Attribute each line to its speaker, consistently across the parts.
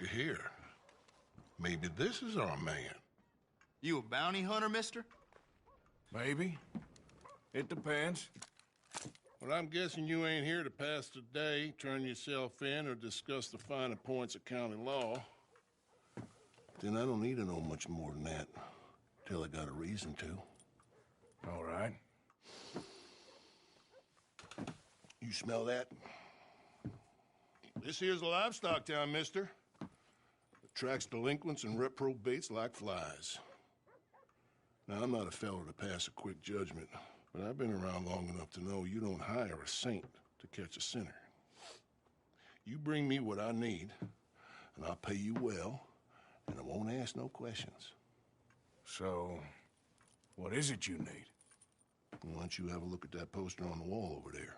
Speaker 1: looky here. Maybe this is our man.
Speaker 2: You a bounty hunter, mister?
Speaker 3: Maybe. It depends.
Speaker 1: Well, I'm guessing you ain't here to pass the day, turn yourself in, or discuss the finer points of county law. Then I don't need to know much more than that, till I got a reason to.
Speaker 3: All right.
Speaker 1: You smell that? This here's a livestock town, mister. Attracts delinquents and reprobates like flies. Now, I'm not a fellow to pass a quick judgment, but I've been around long enough to know you don't hire a saint to catch a sinner. You bring me what I need, and I'll pay you well, and I won't ask no questions.
Speaker 3: So, what is it you need?
Speaker 1: Why don't you have a look at that poster on the wall over there?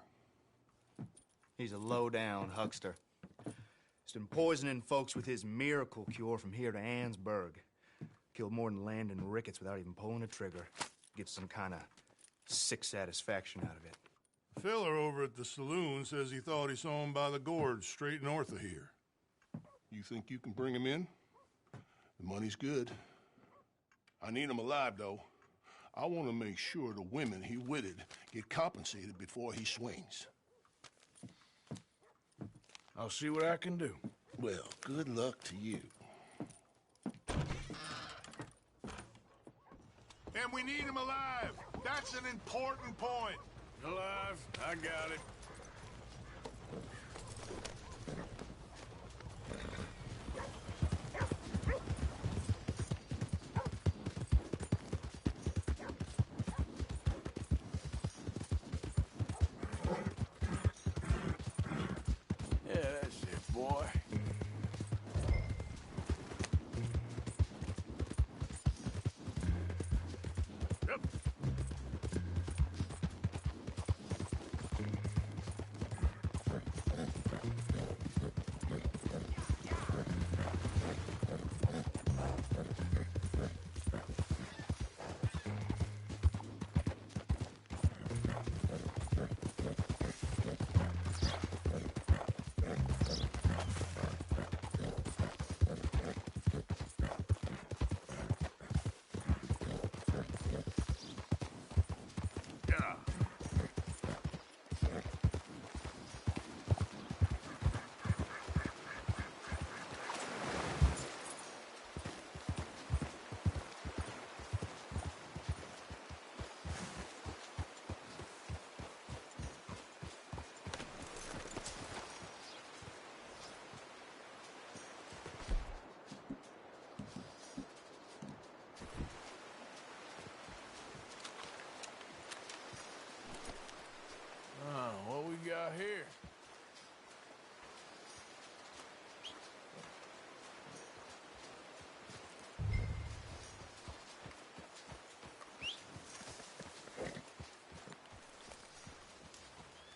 Speaker 2: He's a low-down huckster. He's been poisoning folks with his miracle cure from here to Annesburg. Killed more than Landon Ricketts without even pulling a trigger. Gets some kind of sick satisfaction out of it.
Speaker 1: Feller over at the saloon says he thought he saw him by the gorge straight north of here. You think you can bring him in? The money's good. I need him alive, though. I want to make sure the women he witted get compensated before he swings.
Speaker 3: I'll see what I can do.
Speaker 1: Well, good luck to you.
Speaker 4: And we need him alive. That's an important point.
Speaker 3: Alive, I got it. Yeah, that's it, boy. Yep. What we got here?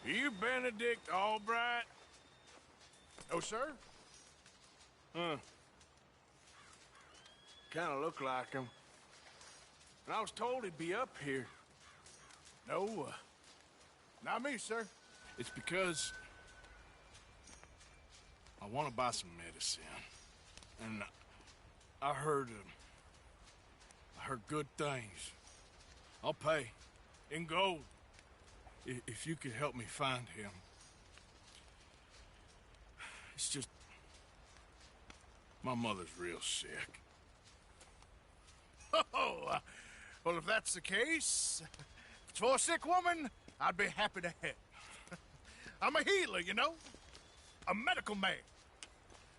Speaker 3: You Benedict Albright?
Speaker 4: Oh, sir?
Speaker 3: Huh. Kinda look like him. And I was told he'd be up here.
Speaker 4: No, not me, sir.
Speaker 3: It's because I want to buy some medicine. And I heard good things. I'll pay in gold if you could help me find him. It's just my mother's real sick.
Speaker 4: Oh, well, if that's the case, if it's for a sick woman, I'd be happy to help. I'm a healer, you know? A medical man.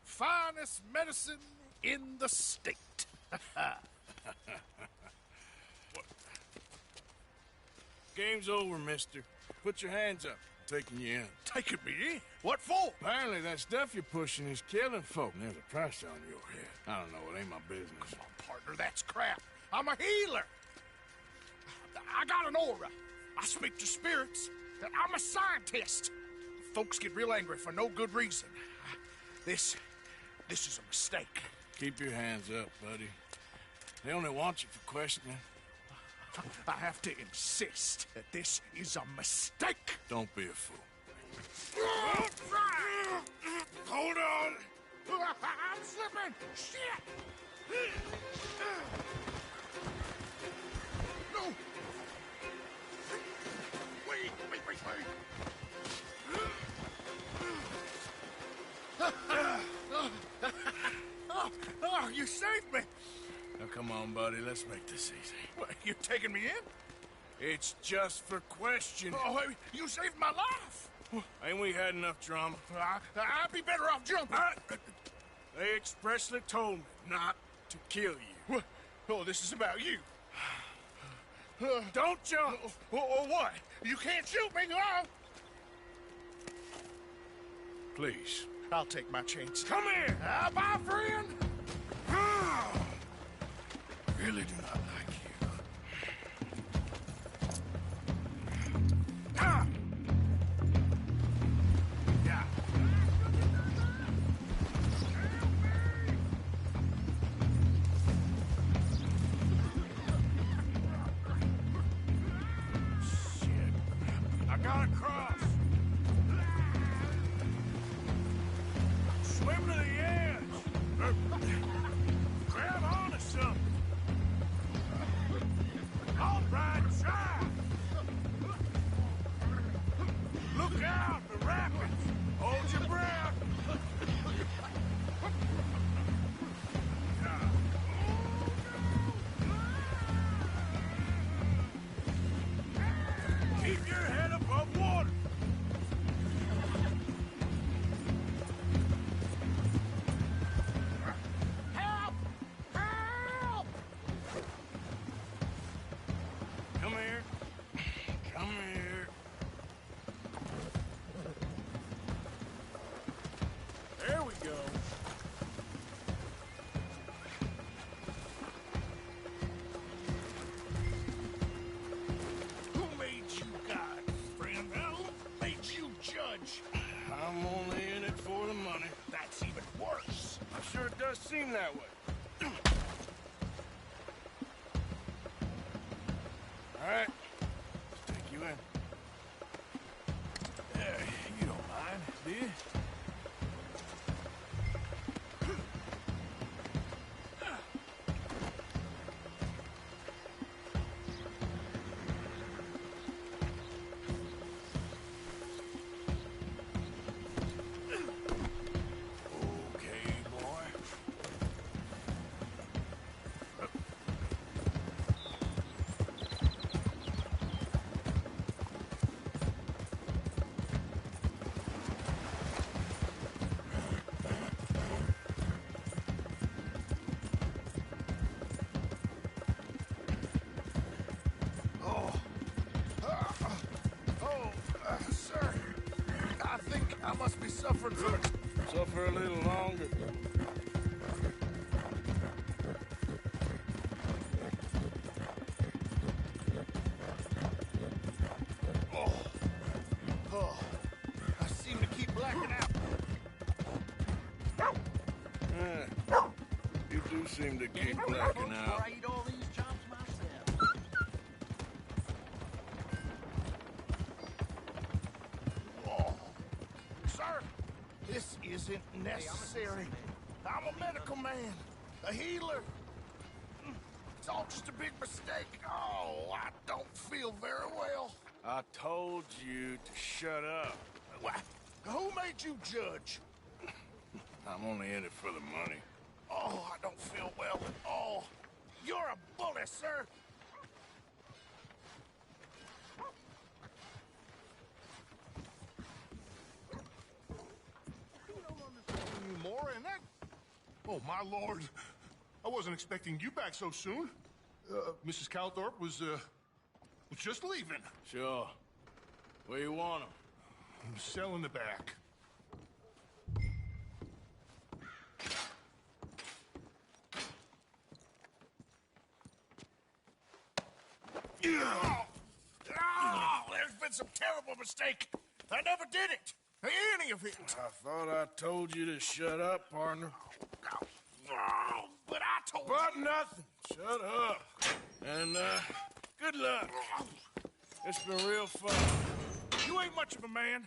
Speaker 4: Finest medicine in the state.
Speaker 3: Game's over, mister. Put your hands up. I'm taking you in.
Speaker 4: Taking me in? What for?
Speaker 3: Apparently that stuff you're pushing is killing folk. And there's a price on your head. I don't know. It ain't my business.
Speaker 4: Come on, partner. That's crap. I'm a healer. I got an aura. I speak to spirits. I'm a scientist. Folks get real angry for no good reason. This is a mistake.
Speaker 3: Keep your hands up, buddy. They only want you for questioning.
Speaker 4: I have to insist that this is a mistake.
Speaker 3: Don't be a fool.
Speaker 4: Hold on. I'm slipping! Shit! No! Wait! Oh, you saved me!
Speaker 3: Now, come on, buddy. Let's make this easy.
Speaker 4: What, you taking me in?
Speaker 3: It's just for questioning.
Speaker 4: Oh, you saved my life!
Speaker 3: Ain't we had enough drama?
Speaker 4: I'd be better off jumping.
Speaker 3: They expressly told me not to kill you.
Speaker 4: Oh, this is about you.
Speaker 3: Don't jump!
Speaker 4: What? You can't shoot me, no!
Speaker 3: Please.
Speaker 4: I'll take my chance.
Speaker 3: Come here!
Speaker 4: Bye, friend!
Speaker 3: Really do not like you.
Speaker 4: Yeah.
Speaker 3: Shit. I gotta cross. Swim to the edge. Grab onto something. All right, try. Look out, the rapids. Hold your breath. Keep your head above water.
Speaker 4: Help! Help!
Speaker 3: Come here. Come here. There we go.
Speaker 4: Who made you God, friend? Who made you judge?
Speaker 3: I'm only in it for the money.
Speaker 4: That's even worse.
Speaker 3: I'm sure it does seem that way. All right. Let's take you in. You don't mind, do you? Okay, boy.
Speaker 4: Sir, I think I must be suffering from
Speaker 3: Suffer a little longer.
Speaker 4: Oh, I seem to keep blacking out.
Speaker 3: You do seem to keep blacking out.
Speaker 4: I eat all these chops myself. Oh, sir, this isn't necessary. I'm a medical man, a healer. It's all just a big mistake. Oh, I don't feel very well.
Speaker 3: I told you to shut up.
Speaker 4: What? Who made you judge?
Speaker 3: I'm only in it for the money.
Speaker 4: Oh, I don't feel well at all. You're a bully, sir.
Speaker 1: More and that. Oh, my lord. I wasn't expecting you back so soon. Mrs. Calthorpe was just leaving.
Speaker 3: Sure. Where you want him?
Speaker 1: Cell in the back.
Speaker 4: Oh, there's been some terrible mistake. I never did it. Any of it.
Speaker 3: I thought I told you to shut up, partner.
Speaker 4: Oh, but I told
Speaker 3: But
Speaker 4: you.
Speaker 3: nothing. Shut up. And, good luck. It's been real fun.
Speaker 4: You ain't much of a man.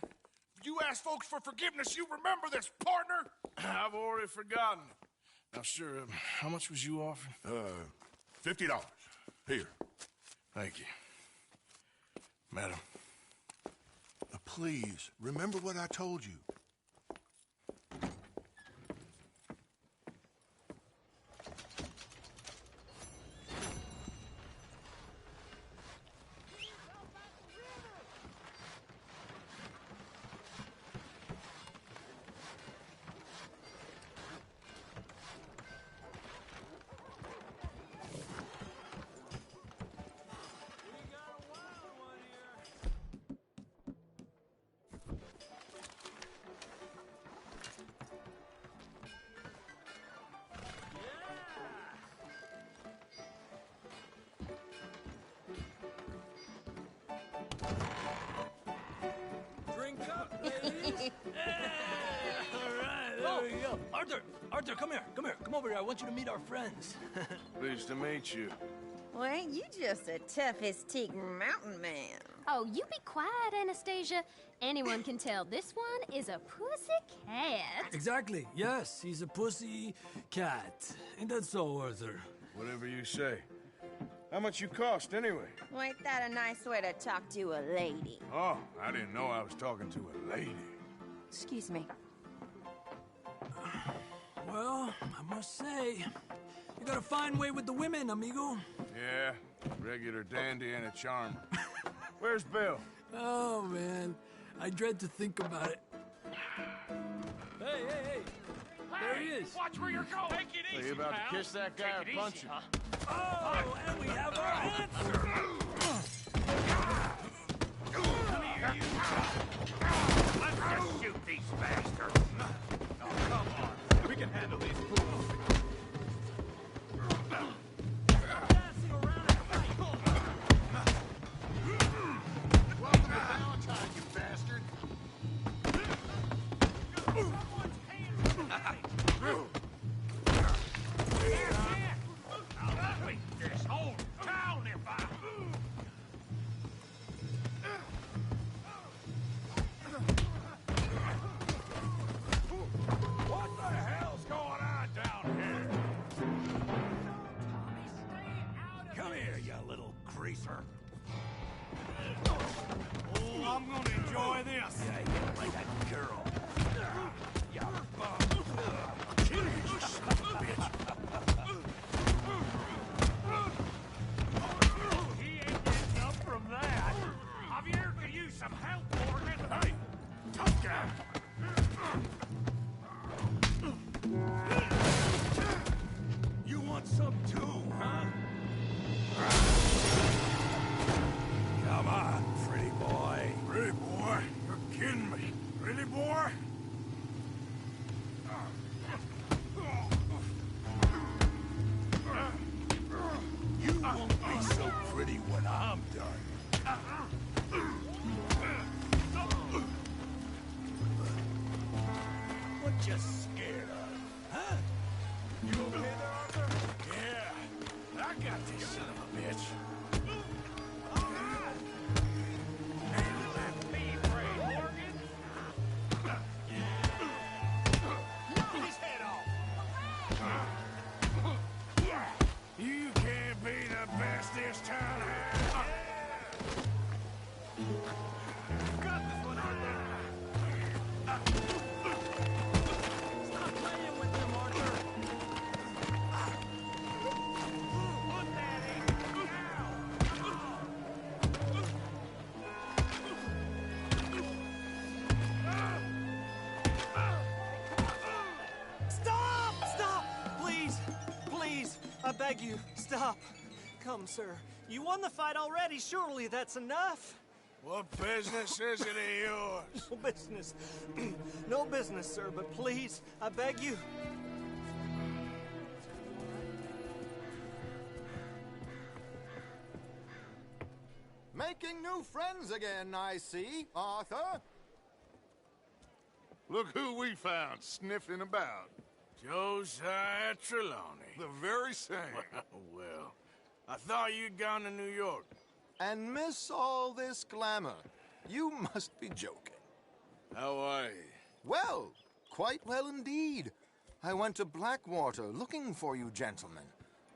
Speaker 4: you ask folks for forgiveness, you remember this, partner?
Speaker 3: I've already forgotten. Now, sir, how much was you offering?
Speaker 1: $50. Here.
Speaker 3: Thank you. Madam.
Speaker 1: Please, remember what I told you.
Speaker 5: Arthur, come here. Come over here. I want you to meet our friends.
Speaker 3: Pleased to meet you.
Speaker 6: Well, ain't you just the toughest teak mountain man?
Speaker 7: Oh, you be quiet, Anastasia. Anyone can tell this one is a pussy cat.
Speaker 5: Exactly. Yes, he's a pussy cat. Ain't that so, Arthur?
Speaker 3: Whatever you say. How much you cost, anyway?
Speaker 6: Well, ain't that a nice way to talk to a lady?
Speaker 3: Oh, I didn't know I was talking to a lady.
Speaker 6: Excuse me.
Speaker 5: Well, I must say, you got a fine way with the women, amigo.
Speaker 3: Yeah, regular dandy and a charmer. Where's Bill?
Speaker 5: Oh, man. I dread to think about it. Hey! There he is.
Speaker 4: Watch where you're going. Take it easy,
Speaker 3: Are you about
Speaker 4: pal.
Speaker 3: to kiss that guy or punch him?
Speaker 5: Oh, and we have our answer.
Speaker 4: Come here, you. Let's just shoot these bastards. Oh, come on. We can handle these fools. Welcome to Valentine, you bastard. Someone's hands. I'll beat this whole town if I... What the hell's going on down here? Tommy, stay out of Come here, you little greaser. Oh, I'm gonna enjoy this. Yeah, you like that girl. You bum. Kill you, son of a bitch. He ain't getting up from that. Javier could use some help, Morgan. Hey, tough guy. You want some too, huh? Come on, pretty boy. Pretty boy? You're kidding me. Pretty boy? You won't be so pretty when I'm done. What you scared of, huh? You okay there, Arthur? Yeah, I got this son of a bitch. Handle that pea-brain, Morgan. Knock his head off. You can't be the best this town has. Got this one, Arthur. Stop playing with him, Arthur. Put that in now.
Speaker 8: Stop! Please, I beg you, stop. Come, sir. You won the fight already. Surely that's enough.
Speaker 3: What business is it of yours?
Speaker 8: No business. No business, sir, but please, I beg you.
Speaker 9: Making new friends again, I see, Arthur.
Speaker 1: Look who we found sniffing about.
Speaker 3: Josiah Trelawney.
Speaker 1: The very same.
Speaker 3: Well, I thought you'd gone to New York.
Speaker 9: And miss all this glamour. You must be joking.
Speaker 3: How are you?
Speaker 9: Well, quite well indeed. I went to Blackwater looking for you gentlemen.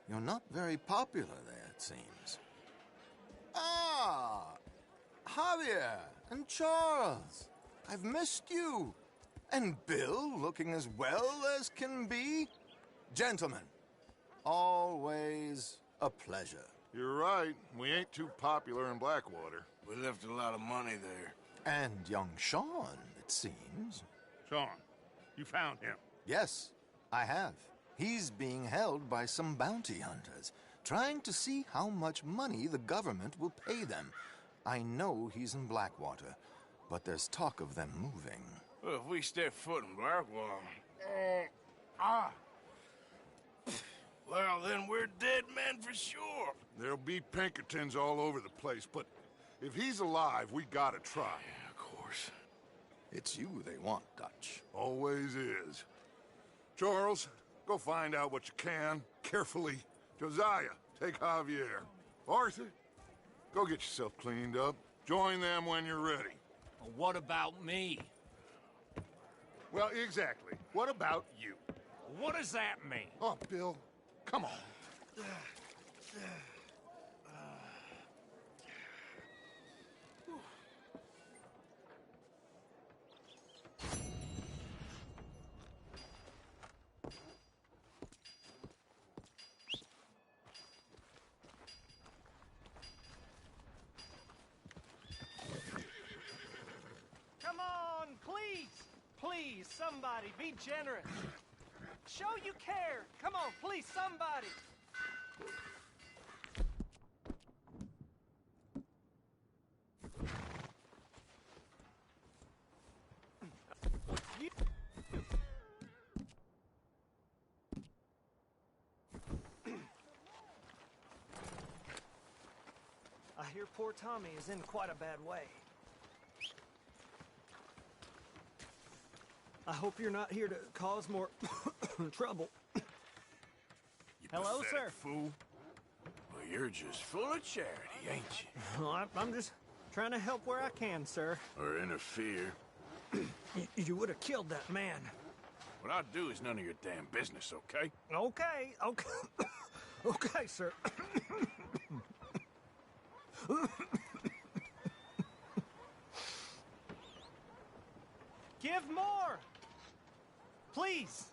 Speaker 9: You're not very popular there, it seems. Ah! Javier and Charles. I've missed you. And Bill looking as well as can be. Gentlemen, always a pleasure.
Speaker 1: You're right. We ain't too popular in Blackwater.
Speaker 3: We left a lot of money there.
Speaker 9: And young Sean, it seems.
Speaker 1: Sean, you found him.
Speaker 9: Yes, I have. He's being held by some bounty hunters, trying to see how much money the government will pay them. I know he's in Blackwater, but there's talk of them moving.
Speaker 3: Well, if we step foot in Blackwater... Well, then we're dead men for sure.
Speaker 1: There'll be Pinkertons all over the place, but if he's alive, we gotta try.
Speaker 3: Yeah, of course.
Speaker 9: It's you they want, Dutch.
Speaker 1: Always is. Charles, go find out what you can, carefully. Josiah, take Javier. Arthur, go get yourself cleaned up. Join them when you're ready.
Speaker 5: Well, what about me?
Speaker 1: Well, exactly. What about you?
Speaker 5: What does that mean?
Speaker 1: Oh, Bill, come on.
Speaker 8: Come on, please. Please, somebody, be generous. Show you care. Come on, please, somebody. I hear poor Tommy is in quite a bad way. I hope you're not here to cause more trouble.
Speaker 3: You
Speaker 8: Hello,
Speaker 3: pathetic
Speaker 8: sir.
Speaker 3: Fool. Well, you're just full of charity, ain't you?
Speaker 8: Well, I'm just trying to help where I can, sir.
Speaker 3: Or interfere.
Speaker 8: You would have killed that man.
Speaker 3: What I do is none of your damn business, okay?
Speaker 8: Okay, okay. Okay, sir. Give more! Please!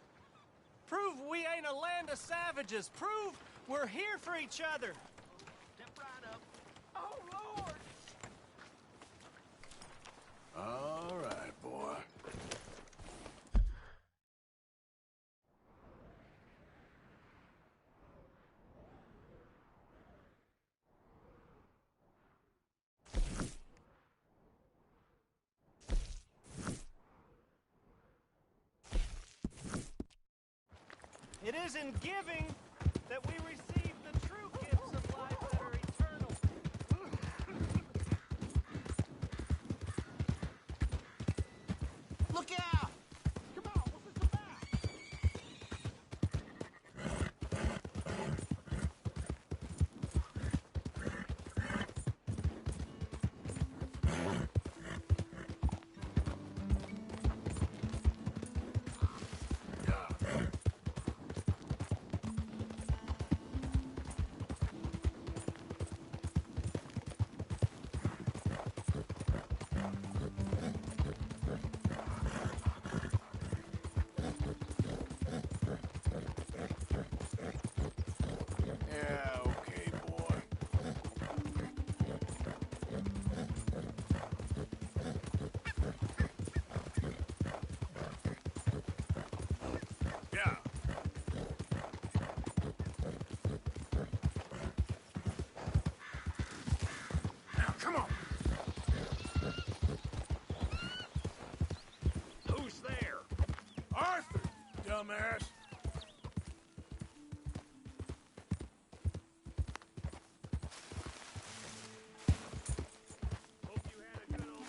Speaker 8: Prove we ain't a land of savages. Prove we're here for each other. Step right up. Oh, Lord!
Speaker 3: All right, boy.
Speaker 8: It is in giving that we receive the true gifts of life that are eternal.
Speaker 4: Look out! Come on, what's this about?
Speaker 3: Yeah, okay, boy. Yeah. Now, come on. Who's there? Arthur, dumbass. Hope you had a good old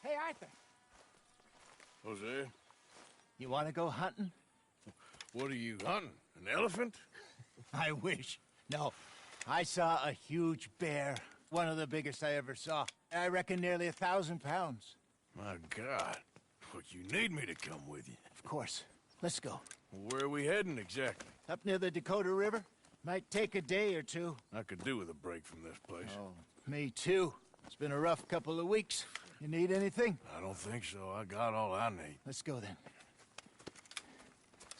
Speaker 4: Hey, Arthur.
Speaker 3: Jose.
Speaker 8: You want to go hunting?
Speaker 3: What are you hunting? An elephant?
Speaker 8: I wish. No. I saw a huge bear. One of the biggest I ever saw. I reckon nearly 1,000 pounds.
Speaker 3: My God. But you need me to come with you.
Speaker 8: Of course. Let's go.
Speaker 3: Where are we heading exactly?
Speaker 8: Up near the Dakota River. Might take a day or two.
Speaker 3: I could do with a break from this place.
Speaker 8: Oh, me too. It's been a rough couple of weeks. You need anything?
Speaker 3: I don't think so. I got all I need.
Speaker 8: Let's go then.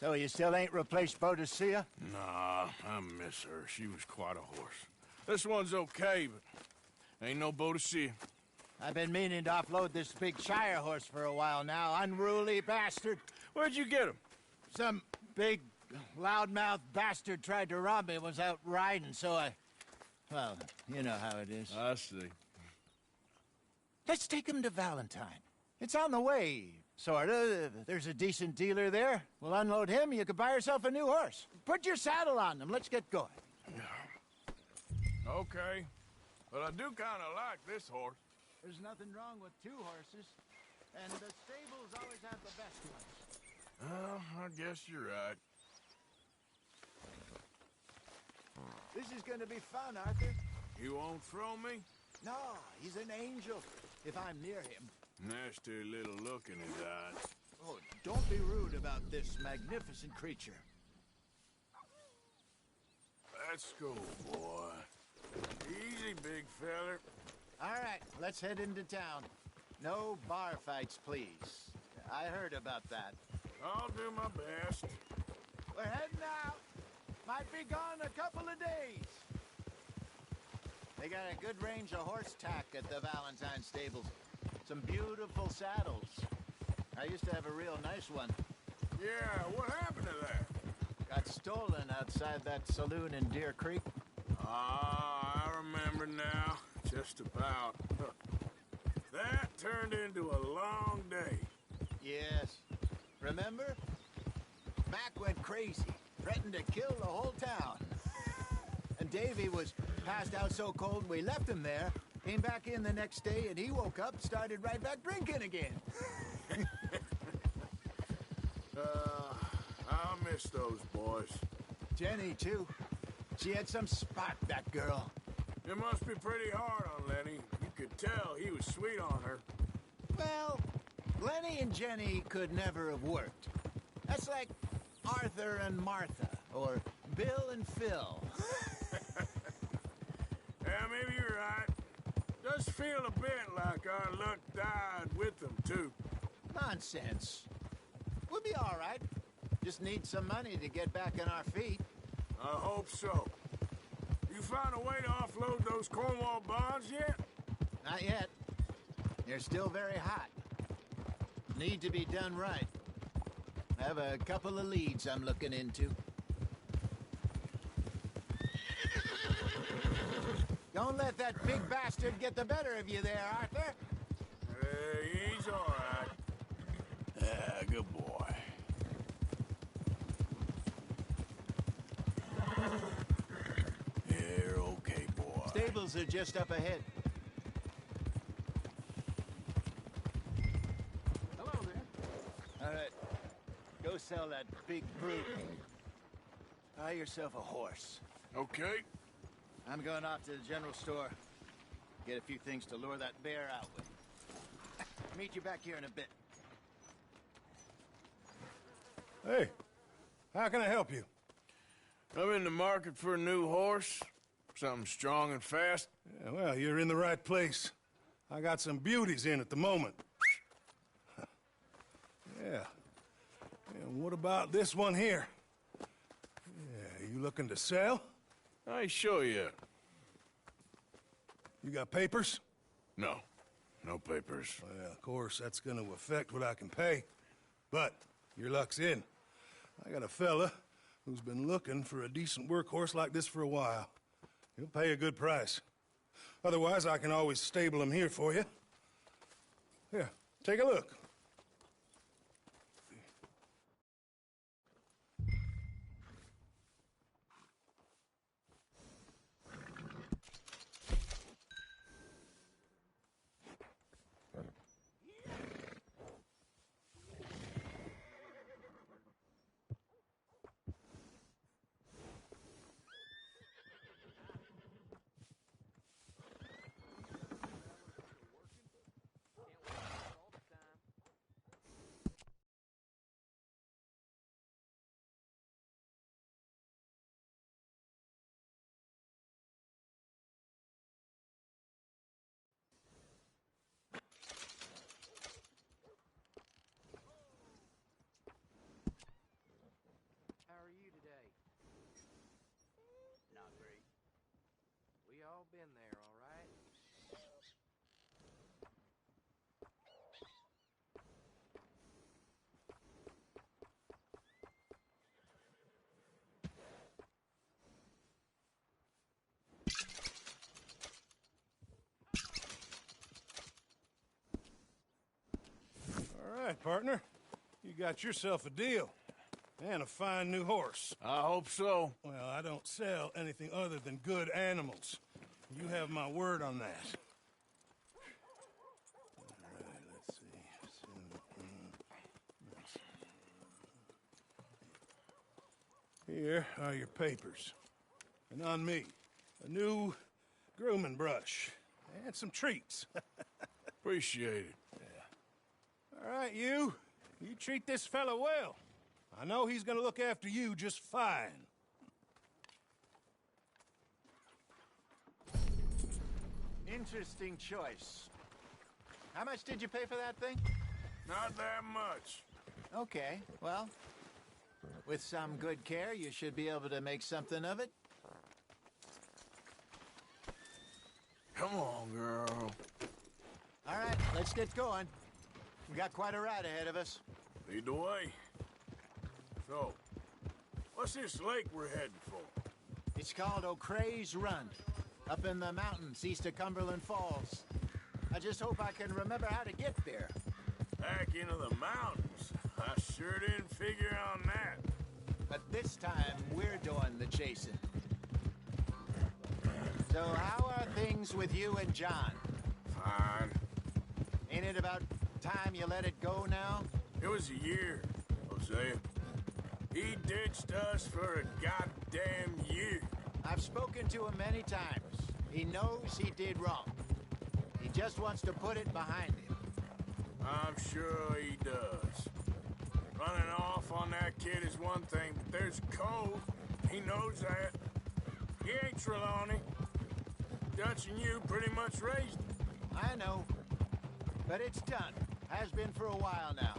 Speaker 8: So you still ain't replaced Boadicea?
Speaker 3: Nah, I miss her. She was quite a horse. This one's okay, but ain't no Boadicea.
Speaker 8: I've been meaning to offload this big Shire horse for a while now. Unruly bastard.
Speaker 3: Where'd you get him?
Speaker 8: Some big, loudmouth bastard tried to rob me and was out riding, so I... Well, you know how it is.
Speaker 3: I see.
Speaker 8: Let's take him to Valentine. It's on the way, sorta. There's a decent dealer there. We'll unload him, you could buy yourself a new horse. Put your saddle on them, let's get going.
Speaker 3: Okay. But I do kind of like this horse.
Speaker 8: There's nothing wrong with two horses, and the stables always have the best ones.
Speaker 3: Well, I guess you're right.
Speaker 8: This is gonna be fun, Arthur.
Speaker 3: You won't throw me?
Speaker 8: No, he's an angel, if I'm near him.
Speaker 3: Nasty little look in his eyes.
Speaker 8: Oh, don't be rude about this magnificent creature.
Speaker 3: Let's go, boy. Easy, big feller.
Speaker 8: All right, let's head into town. No bar fights, please. I heard about that.
Speaker 3: I'll do my best.
Speaker 8: We're heading out. Might be gone a couple of days. They got a good range of horse tack at the Valentine stables. Some beautiful saddles. I used to have a real nice one.
Speaker 3: Yeah, what happened to that?
Speaker 8: Got stolen outside that saloon in Deer Creek.
Speaker 3: Ah, I remember now. Just about. That turned into a long day.
Speaker 8: Yes. Remember? Mac went crazy, threatened to kill the whole town. And Davy was passed out so cold we left him there, came back in the next day, and he woke up, started right back drinking again.
Speaker 3: I'll miss those boys.
Speaker 8: Jenny, too. She had some spot, that girl.
Speaker 3: It must be pretty hard on Lenny. You could tell he was sweet on her.
Speaker 8: Well, Lenny and Jenny could never have worked. That's like Arthur and Martha, or Bill and Phil.
Speaker 3: Yeah, maybe you're right. Does feel a bit like our luck died with them, too.
Speaker 8: Nonsense. We'll be all right. Just need some money to get back on our feet.
Speaker 3: I hope so. You found a way to offload those Cornwall bonds yet?
Speaker 8: Not yet. They're still very hot. Need to be done right. I have a couple of leads I'm looking into. Don't let that big bastard get the better of you there, Arthur.
Speaker 3: He's all right. Yeah, good boy. You're okay, boy.
Speaker 8: Stables are just up ahead. Hello there. All right. Go sell that big brute. Buy yourself a horse.
Speaker 3: Okay.
Speaker 8: I'm going off to the general store. Get a few things to lure that bear out with. Meet you back here in a bit.
Speaker 1: Hey, how can I help you?
Speaker 3: I'm in the market for a new horse. Something strong and fast.
Speaker 1: Yeah, well, you're in the right place. I got some beauties in at the moment. Yeah. And what about this one here? Yeah, you looking to sell?
Speaker 3: I ain't sure yet.
Speaker 1: You got papers?
Speaker 3: No. No papers.
Speaker 1: Well, of course, that's going to affect what I can pay. But your luck's in. I got a fella who's been looking for a decent workhorse like this for a while. He'll pay a good price. Otherwise, I can always stable him here for you. Here, take a look.
Speaker 8: been there, all right?
Speaker 10: All right, partner. You got yourself a deal. And a fine new horse.
Speaker 3: I hope so.
Speaker 10: Well, I don't sell anything other than good animals. You have my word on that. All right, let's see. Here are your papers. And on me, a new grooming brush. And some treats.
Speaker 3: Appreciate it.
Speaker 10: All right, you treat this fella well. I know he's gonna look after you just fine.
Speaker 8: Interesting choice. How much did you pay for that thing?
Speaker 3: Not that much.
Speaker 8: Okay, well, with some good care, you should be able to make something of it.
Speaker 3: Come on, girl.
Speaker 8: All right, let's get going. We got quite a ride ahead of us.
Speaker 3: Lead the way. So, what's this lake we're heading for?
Speaker 8: It's called O'Creagh's Run, up in the mountains east of Cumberland Falls. I just hope I can remember how to get there.
Speaker 3: Back into the mountains? I sure didn't figure on that.
Speaker 8: But this time, we're doing the chasing. So how are things with you and John?
Speaker 3: Fine.
Speaker 8: Ain't it about time you let it go now?
Speaker 3: It was a year, Hosea. He ditched us for a goddamn year.
Speaker 8: I've spoken to him many times. He knows he did wrong. He just wants to put it behind him.
Speaker 3: I'm sure he does. Running off on that kid is one thing, but there's code. He knows that. He ain't Trelawney. Dutch and you pretty much raised him.
Speaker 8: I know. But it's done. Has been for a while now.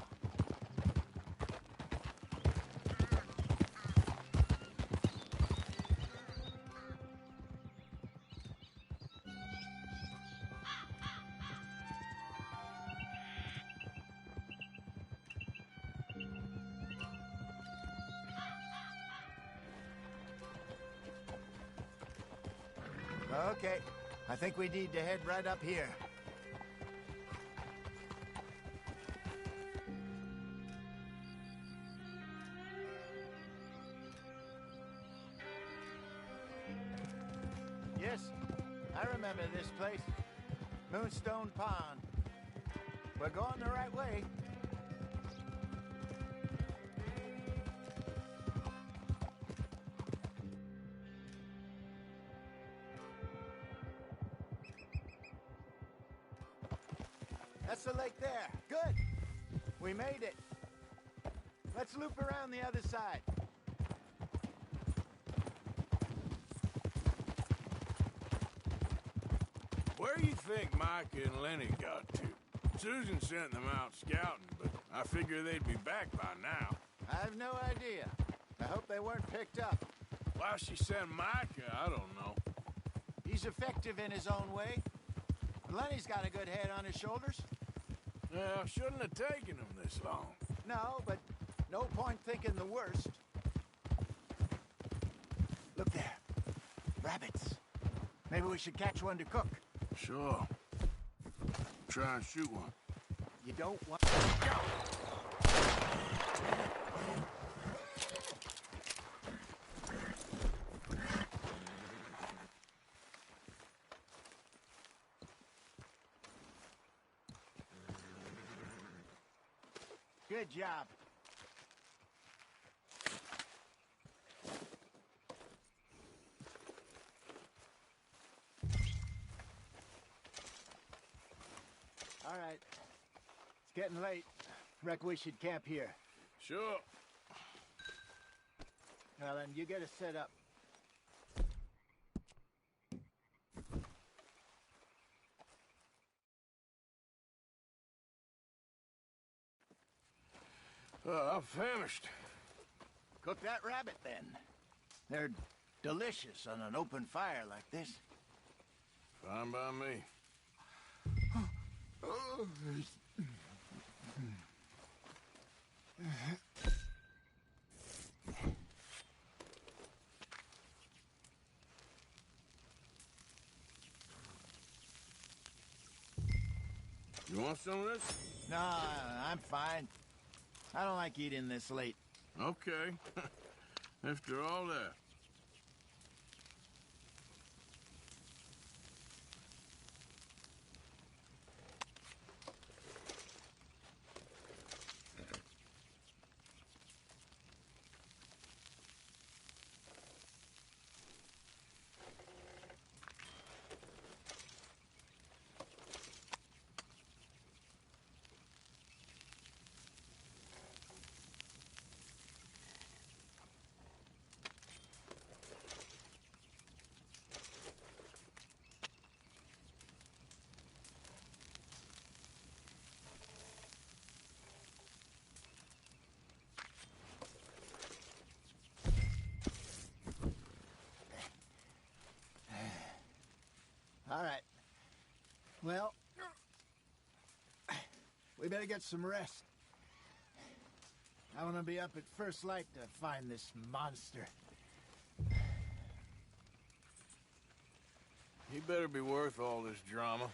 Speaker 8: Okay, I think we need to head right up here. Yes, I remember this place. Moonstone Pond. We're going the right way. That's the lake there. Good. We made it. Let's loop around the other side.
Speaker 3: Where do you think Micah and Lenny got to? Susan sent them out scouting, but I figure they'd be back by now.
Speaker 8: I have no idea. I hope they weren't picked up.
Speaker 3: Why she sent Micah, I don't know.
Speaker 8: He's effective in his own way. Lenny's got a good head on his shoulders.
Speaker 3: Well, shouldn't have taken him this long.
Speaker 8: No, but no point thinking the worst. Look there. Rabbits. Maybe we should catch one to cook.
Speaker 3: Sure. Try and shoot one.
Speaker 8: You don't want... Good job. All right. It's getting late. Reckon we should camp here.
Speaker 3: Sure.
Speaker 8: Well, then, you get us set up.
Speaker 3: I'm famished.
Speaker 8: Cook that rabbit, then. They're delicious on an open fire like this.
Speaker 3: Fine by me. You want some of this?
Speaker 8: No, I'm fine. I don't like eating this late.
Speaker 3: Okay. After all that.
Speaker 8: All right. Well, we better get some rest. I want to be up at first light to find this monster.
Speaker 3: He better be worth all this drama.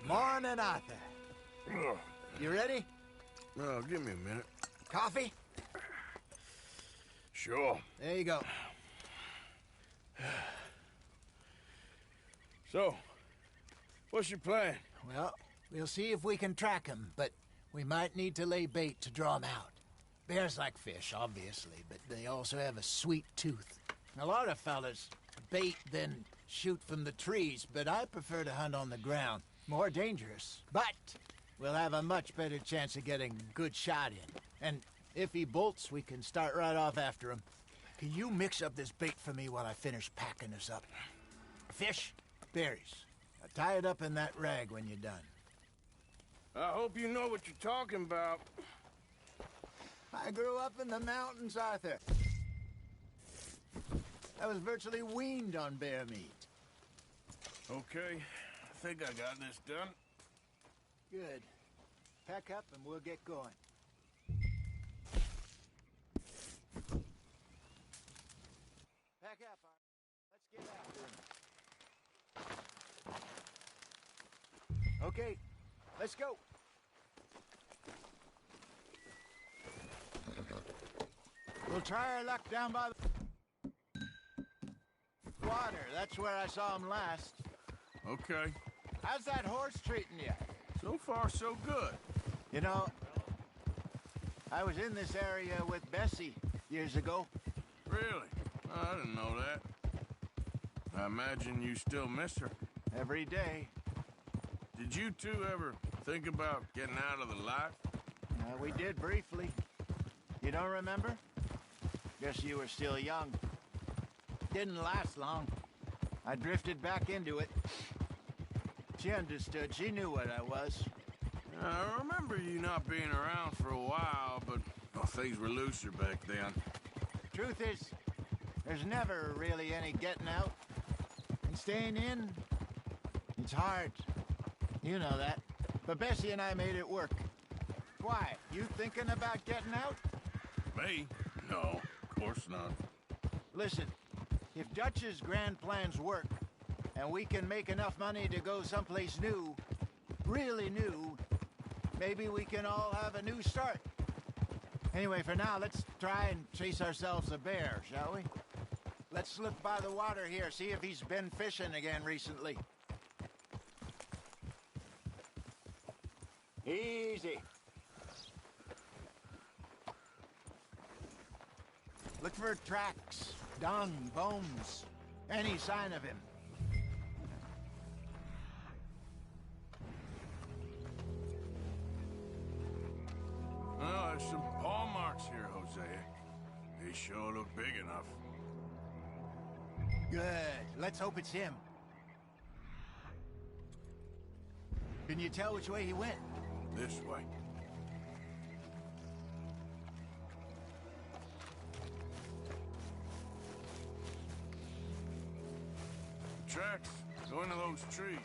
Speaker 8: Morning, Arthur. You ready?
Speaker 3: Well, give me a minute.
Speaker 8: Coffee?
Speaker 3: Sure.
Speaker 8: There you go.
Speaker 3: So, what's your plan?
Speaker 8: Well, we'll see if we can track him, but we might need to lay bait to draw him out. Bears like fish, obviously, but they also have a sweet tooth. A lot of fellas bait, then shoot from the trees, but I prefer to hunt on the ground. More dangerous, but we'll have a much better chance of getting a good shot in. And if he bolts, we can start right off after him. Can you mix up this bait for me while I finish packing this up? Fish, berries. Now tie it up in that rag when you're done.
Speaker 3: I hope you know what you're talking about.
Speaker 8: I grew up in the mountains, Arthur. I was virtually weaned on bear meat.
Speaker 3: Okay, I think I got this done.
Speaker 8: Good. Pack up and we'll get going. Pack up, Arthur. Let's get after him. Okay, let's go. We'll try our luck down by the water. That's where I saw him last.
Speaker 3: Okay.
Speaker 8: How's that horse treating you?
Speaker 3: So far, so good.
Speaker 8: You know, I was in this area with Bessie years ago.
Speaker 3: Really? Oh, I didn't know that. I imagine you still miss her.
Speaker 8: Every day.
Speaker 3: Did you two ever think about getting out of the life?
Speaker 8: We did briefly. You don't remember? Guess you were still young. Didn't last long. I drifted back into it. She understood. She knew what I was.
Speaker 3: I remember you not being around for a while, but things were looser back then.
Speaker 8: Truth is, there's never really any getting out. And staying in, it's hard. You know that. But Bessie and I made it work. Why? You thinking about getting out?
Speaker 3: Me? No, of course not.
Speaker 8: Listen, if Dutch's grand plans work, and we can make enough money to go someplace new, really new, maybe we can all have a new start. Anyway, for now, let's try and chase ourselves a bear, shall we? Let's slip by the water here, see if he's been fishing again recently. Easy. Look for tracks, dung, bones, any sign of him.
Speaker 3: Well, there's some paw marks here, Jose. They sure look big enough.
Speaker 8: Good. Let's hope it's him. Can you tell which way he went?
Speaker 3: This way. Tracks go into those trees.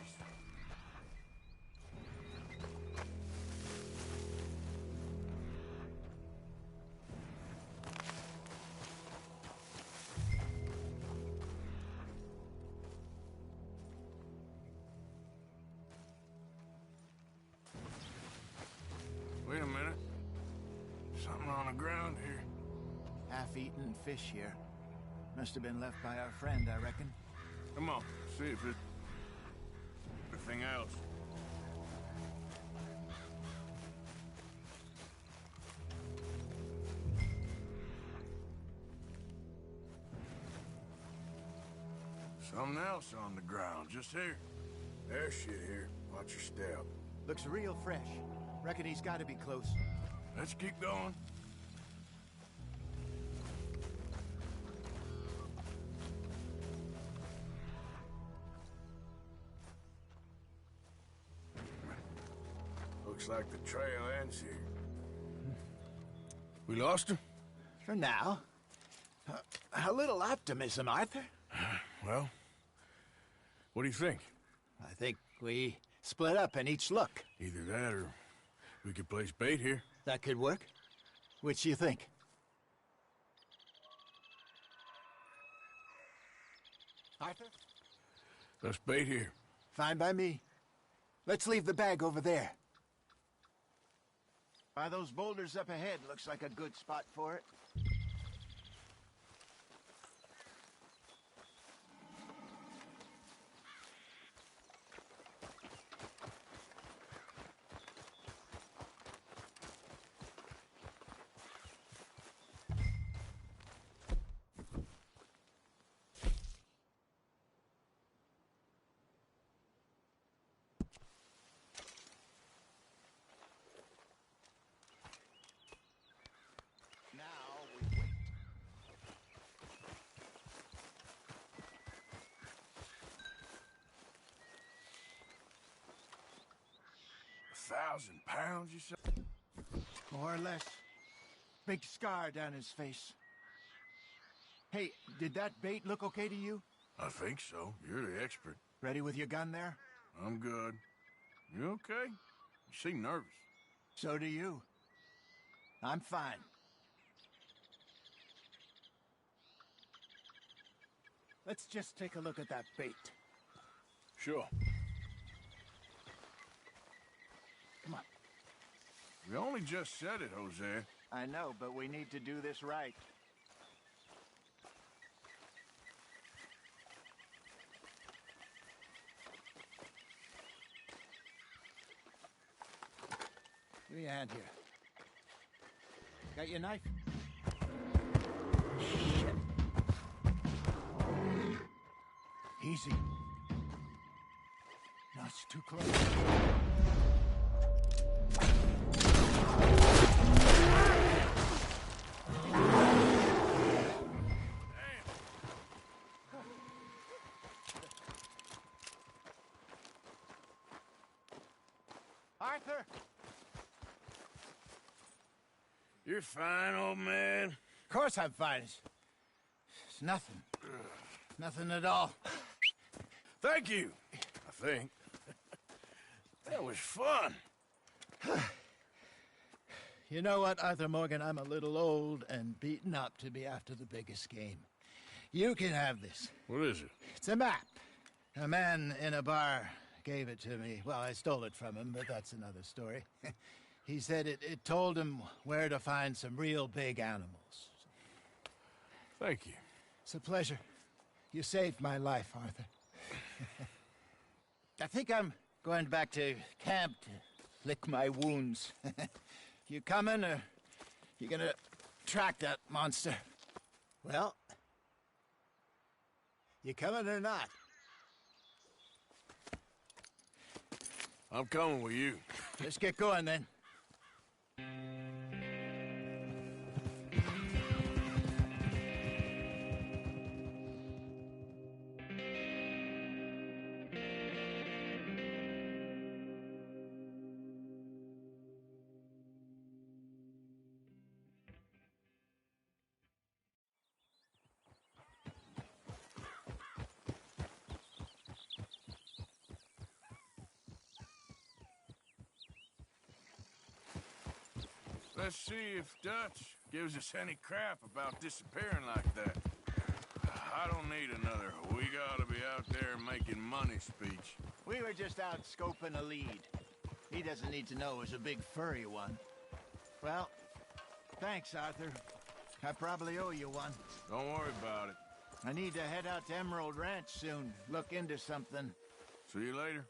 Speaker 3: Wait a minute. Something on the ground here.
Speaker 8: Half-eaten fish here. Must have been left by our friend, I reckon.
Speaker 3: Come on, see if it's anything else. Something else on the ground, just here. There's shit here. Watch your step.
Speaker 8: Looks real fresh. Reckon he's got to be close.
Speaker 3: Let's keep going. Looks like the trail ends here. We lost him?
Speaker 8: For now. A little optimism, Arthur.
Speaker 3: Well, what do you think?
Speaker 8: I think we split up and each look.
Speaker 3: Either that or we could place bait here.
Speaker 8: That could work. Which do you think? Arthur?
Speaker 3: Let's bait here.
Speaker 8: Fine by me. Let's leave the bag over there. By those boulders up ahead, looks like a good spot for it.
Speaker 3: £1,000, you said?
Speaker 8: More or less. Big scar down his face. Hey, did that bait look okay to you?
Speaker 3: I think so. You're the expert.
Speaker 8: Ready with your gun there?
Speaker 3: I'm good. You okay? You seem nervous.
Speaker 8: So do you. I'm fine. Let's just take a look at that bait.
Speaker 3: Sure.
Speaker 8: Come on.
Speaker 3: We only just said it, Jose.
Speaker 8: I know, but we need to do this right. Give me a hand here. Got your knife? Shit. Easy. No, it's too close. Arthur!
Speaker 3: You're fine, old man.
Speaker 8: Of course I'm fine. It's nothing. Nothing at all.
Speaker 3: Thank you, I think. That was fun.
Speaker 8: You know what, Arthur Morgan? I'm a little old and beaten up to be after the biggest game. You can have this.
Speaker 3: What is it?
Speaker 8: It's a map. A man in a bar gave it to me. Well, I stole it from him, but that's another story. He said it told him where to find some real big animals.
Speaker 3: Thank you.
Speaker 8: It's a pleasure. You saved my life, Arthur. I think I'm going back to camp to lick my wounds. You coming, or you gonna track that monster? Well, you coming or not?
Speaker 3: I'm coming with you.
Speaker 8: Let's get going, then.
Speaker 3: Let's see if Dutch gives us any crap about disappearing like that. I don't need another "we gotta be out there making money" speech.
Speaker 8: We were just out scoping a lead. He doesn't need to know it was a big furry one. Well, thanks, Arthur. I probably owe you one.
Speaker 3: Don't worry about it.
Speaker 8: I need to head out to Emerald Ranch soon. Look into something.
Speaker 3: See you later.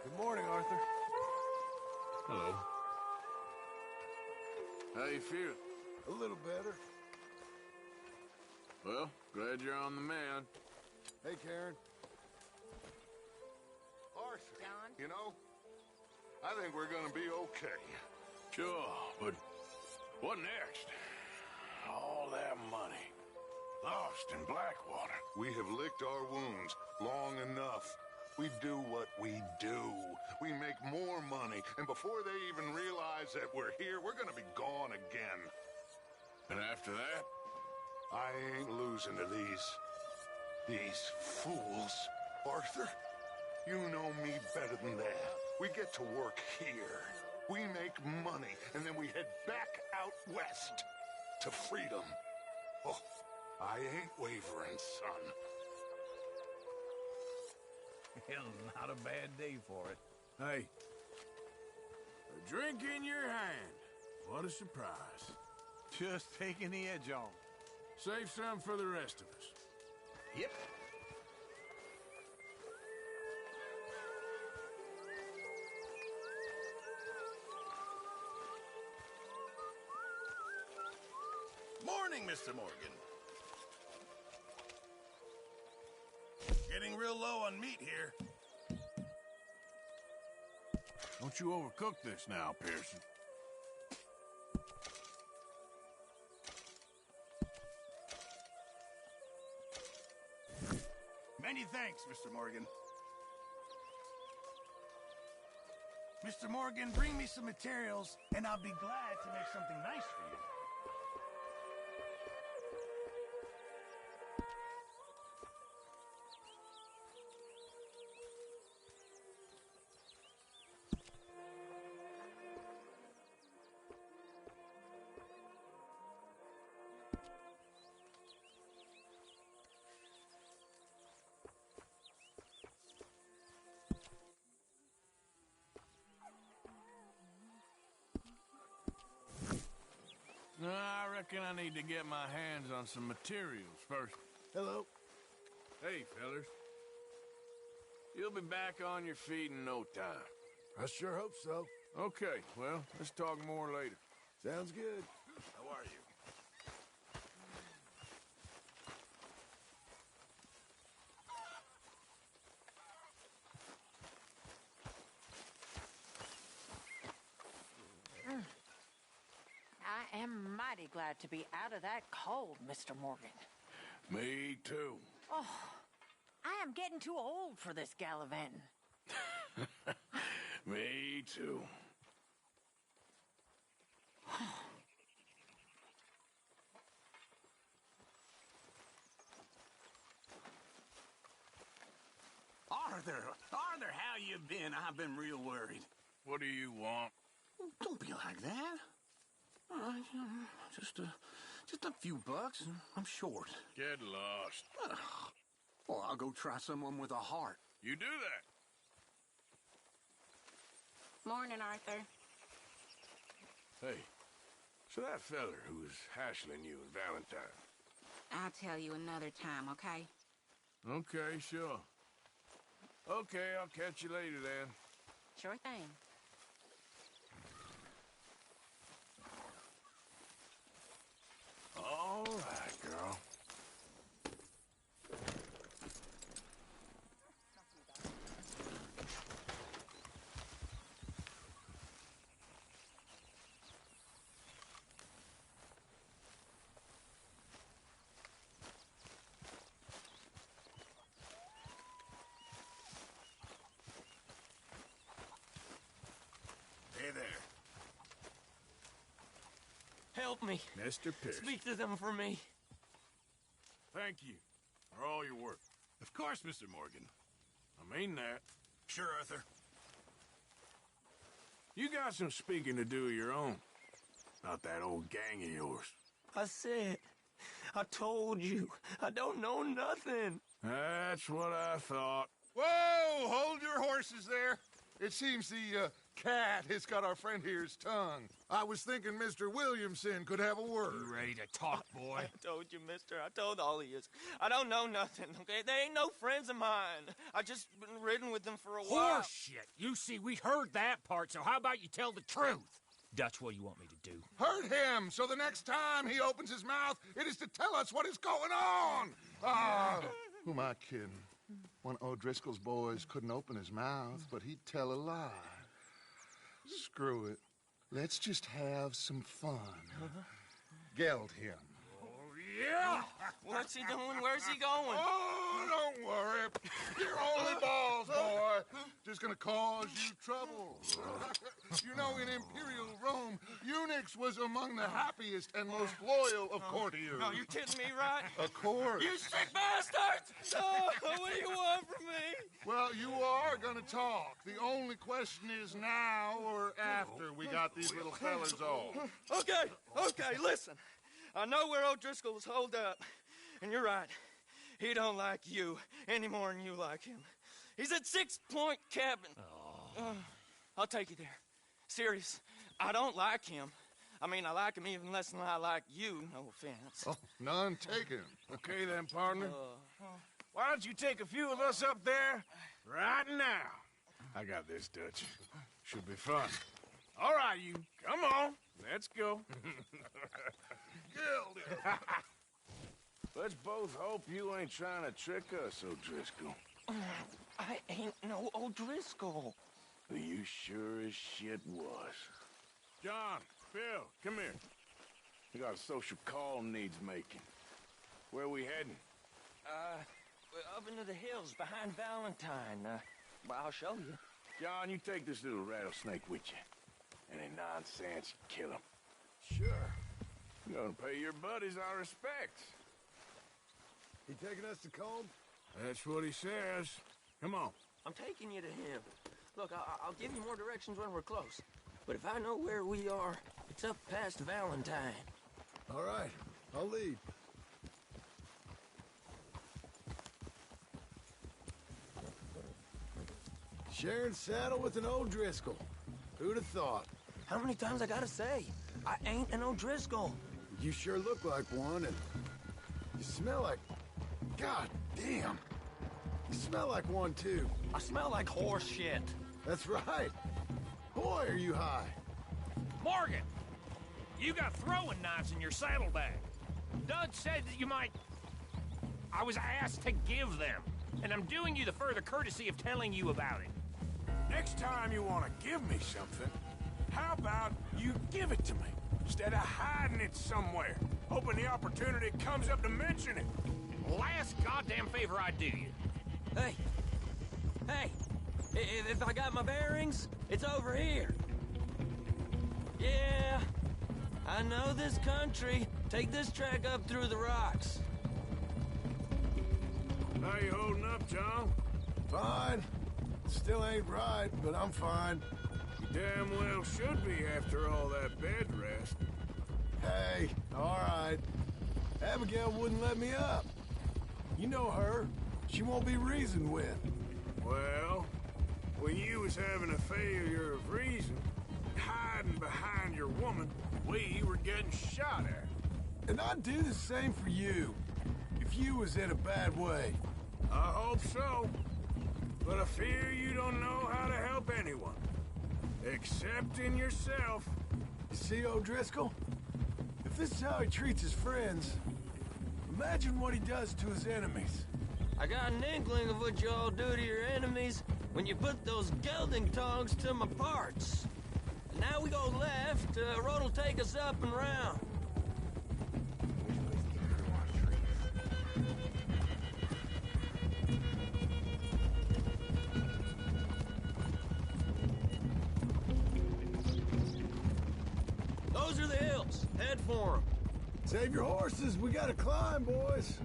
Speaker 10: Good morning, Arthur.
Speaker 3: Hello. How you feel?
Speaker 10: A little better.
Speaker 3: Well, glad you're on the mend.
Speaker 10: Hey, Karen.
Speaker 1: Arthur,
Speaker 6: John?
Speaker 1: you know, I think we're gonna be okay.
Speaker 3: Sure, but what next? All that money. Lost in Blackwater.
Speaker 1: We have licked our wounds long enough. We do what we do. We make more money, and before they even realize that we're here, we're gonna be gone again.
Speaker 3: And after that?
Speaker 1: I ain't losing to these fools. Arthur, you know me better than that. We get to work here. We make money, and then we head back out west to freedom. Oh, I ain't wavering, son.
Speaker 4: Hell, not a bad day for it.
Speaker 3: Hey, a drink in your hand. What a surprise.
Speaker 4: Just taking the edge off.
Speaker 3: Save some for the rest of us.
Speaker 4: Yep.
Speaker 10: Morning, Mr. Morgan. Getting real low on meat here.
Speaker 3: Don't you overcook this now, Pearson.
Speaker 10: Many thanks, Mr. Morgan. Mr. Morgan, bring me some materials, and I'll be glad to make something nice for you.
Speaker 3: I reckon I need to get my hands on some materials first.
Speaker 10: Hello.
Speaker 3: Hey, fellas. You'll be back on your feet in no time.
Speaker 10: I sure hope so.
Speaker 3: Okay, well, let's talk more later.
Speaker 10: Sounds good.
Speaker 3: How are you?
Speaker 6: I am mighty glad to be out of that cold, Mr. Morgan.
Speaker 3: Me too.
Speaker 6: Oh, I am getting too old for this gallivanting.
Speaker 3: Me too.
Speaker 11: Arthur, how you been? I've been real worried.
Speaker 3: What do you want?
Speaker 11: Don't be like that. Just a few bucks, and I'm short.
Speaker 3: Get lost.
Speaker 11: Well, I'll go try someone with a heart.
Speaker 3: You do that.
Speaker 12: Morning, Arthur.
Speaker 3: Hey, so that feller who was hassling you and Valentine.
Speaker 12: I'll tell you another time, okay?
Speaker 3: Okay, sure. Okay, I'll catch you later then.
Speaker 12: Sure thing.
Speaker 3: All right, girl. Hey there.
Speaker 11: Help me.
Speaker 3: Mr. Pierce.
Speaker 11: Speak to them for me.
Speaker 3: Thank you for all your work.
Speaker 4: Of course, Mr. Morgan.
Speaker 3: I mean that.
Speaker 4: Sure, Arthur.
Speaker 3: You got some speaking to do of your own. Not that old gang of yours.
Speaker 11: I said, I told you, I don't know nothing.
Speaker 3: That's what I thought.
Speaker 13: Whoa! Hold your horses there. It seems the cat has got our friend here's tongue. I was thinking Mr. Williamson could have a word.
Speaker 4: You ready to talk, boy?
Speaker 11: I told you, mister. I told all of you. I don't know nothing, okay? They ain't no friends of mine. I just been ridden with them for a while.
Speaker 14: Horseshit. You see, we heard that part, so how about you tell the truth? That's what you want me to do.
Speaker 13: Hurt him, so the next time he opens his mouth, it is to tell us what is going on. Ah, who am I kidding? One of O'Driscoll's boys couldn't open his mouth, but he'd tell a lie. Screw it. Let's just have some fun. Geld him.
Speaker 11: Yeah! What's he doing? Where's he going?
Speaker 13: Oh, don't worry. You're only balls, boy. Just gonna cause you trouble. You know, in Imperial Rome, eunuchs was among the happiest and most loyal of courtiers.
Speaker 11: No, you're kidding me, right?
Speaker 13: Of course.
Speaker 11: You sick bastards! Oh, what do you want from me?
Speaker 13: Well, you are gonna talk. The only question is now or after we got these little fellas off.
Speaker 11: Okay, listen. I know where O'Driscoll is holed up, and you're right. He don't like you any more than you like him. He's at 6 Point Cabin. I'll take you there. Serious, I don't like him. I mean, I like him even less than I like you, no offense.
Speaker 13: Oh, none taken.
Speaker 3: Okay then, partner. Why don't you take a few of us up there right now? I got this, Dutch. Should be fun. All right, you. Come on. Let's go. Let's both hope you ain't trying to trick us, O'Driscoll.
Speaker 11: I ain't no O'Driscoll.
Speaker 3: You sure as shit was. John, Phil, come here. We got a social call needs making. Where are we heading?
Speaker 11: Up into the hills behind Valentine. Well, I'll show you.
Speaker 3: John, you take this little rattlesnake with you. Any nonsense, kill him.
Speaker 10: Sure.
Speaker 3: I'm gonna pay your buddies our respects.
Speaker 10: He taking us to Combe?
Speaker 3: That's what he says. Come on.
Speaker 11: I'm taking you to him. Look, I'll give you more directions when we're close. But if I know where we are, it's up past Valentine.
Speaker 10: All right, I'll lead. Sharing saddle with an O'Driscoll. Who'd have thought?
Speaker 11: How many times I gotta say? I ain't an O'Driscoll.
Speaker 10: You sure look like one, and you smell like... God damn. You smell like one, too.
Speaker 11: I smell like horse shit.
Speaker 10: That's right. Boy, are you high.
Speaker 14: Morgan! You got throwing knives in your saddlebag. Dud said that you might... I was asked to give them, and I'm doing you the further courtesy of telling you about it.
Speaker 3: Next time you want to give me something, how about you give it to me, instead of hiding it somewhere, hoping the opportunity comes up to mention it?
Speaker 14: Last goddamn favor I do you.
Speaker 11: Hey, if I got my bearings, it's over here. Yeah, I know this country. Take this track up through the rocks.
Speaker 3: How you holding up, John?
Speaker 10: Fine. Still ain't right, but I'm fine.
Speaker 3: You damn well should be after all that bed rest.
Speaker 10: Hey, all right. Abigail wouldn't let me up. You know her. She won't be reasoned with.
Speaker 3: Well, when you was having a failure of reason, hiding behind your woman, we were getting shot at.
Speaker 5: And I'd do the same for you, if you was in a bad way.
Speaker 3: I hope so. But I fear you don't know how to help anyone. Except in yourself.
Speaker 5: You see, O'Driscoll? If this is how he treats his friends, imagine what he does to his enemies.
Speaker 11: I got an inkling of what you all do to your enemies when you put those gelding tongs to my parts. And now we go left, road'll take us up and round. Those are the hills. Head for them.
Speaker 5: Save your horses. We gotta climb, boys.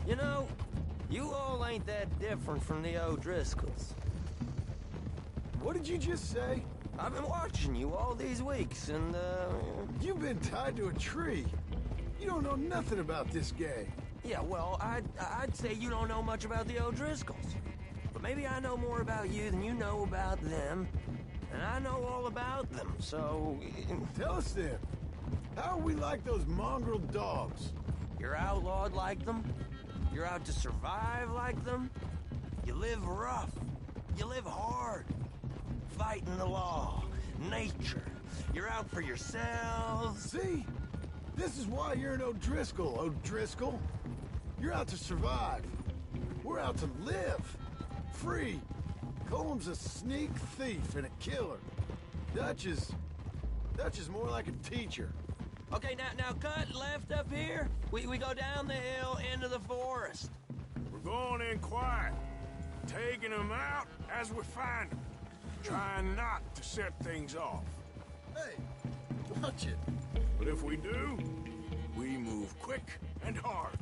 Speaker 11: You know, you all ain't that different from the O'Driscolls.
Speaker 5: What did you just say?
Speaker 11: I've been watching you all these weeks, and,
Speaker 5: You've been tied to a tree. You don't know nothing about this gang.
Speaker 11: Yeah, well, I'd say you don't know much about the O'Driscolls. But maybe I know more about you than you know about them. And I know all about them, so...
Speaker 5: Tell us then. How are we like those mongrel dogs?
Speaker 11: You're outlawed like them. You're out to survive like them. You live rough. You live hard. Fighting the law. Nature. You're out for yourselves.
Speaker 5: See? This is why you're an O'Driscoll, O'Driscoll. You're out to survive. We're out to live. Free. Colm's a sneak thief and a killer. Dutch is more like a teacher.
Speaker 11: Okay, now cut left up here. We go down the hill into the forest.
Speaker 3: We're going in quiet, taking them out as we find them, trying not to set things off.
Speaker 5: Hey, watch it.
Speaker 3: But if we do, we move quick and hard.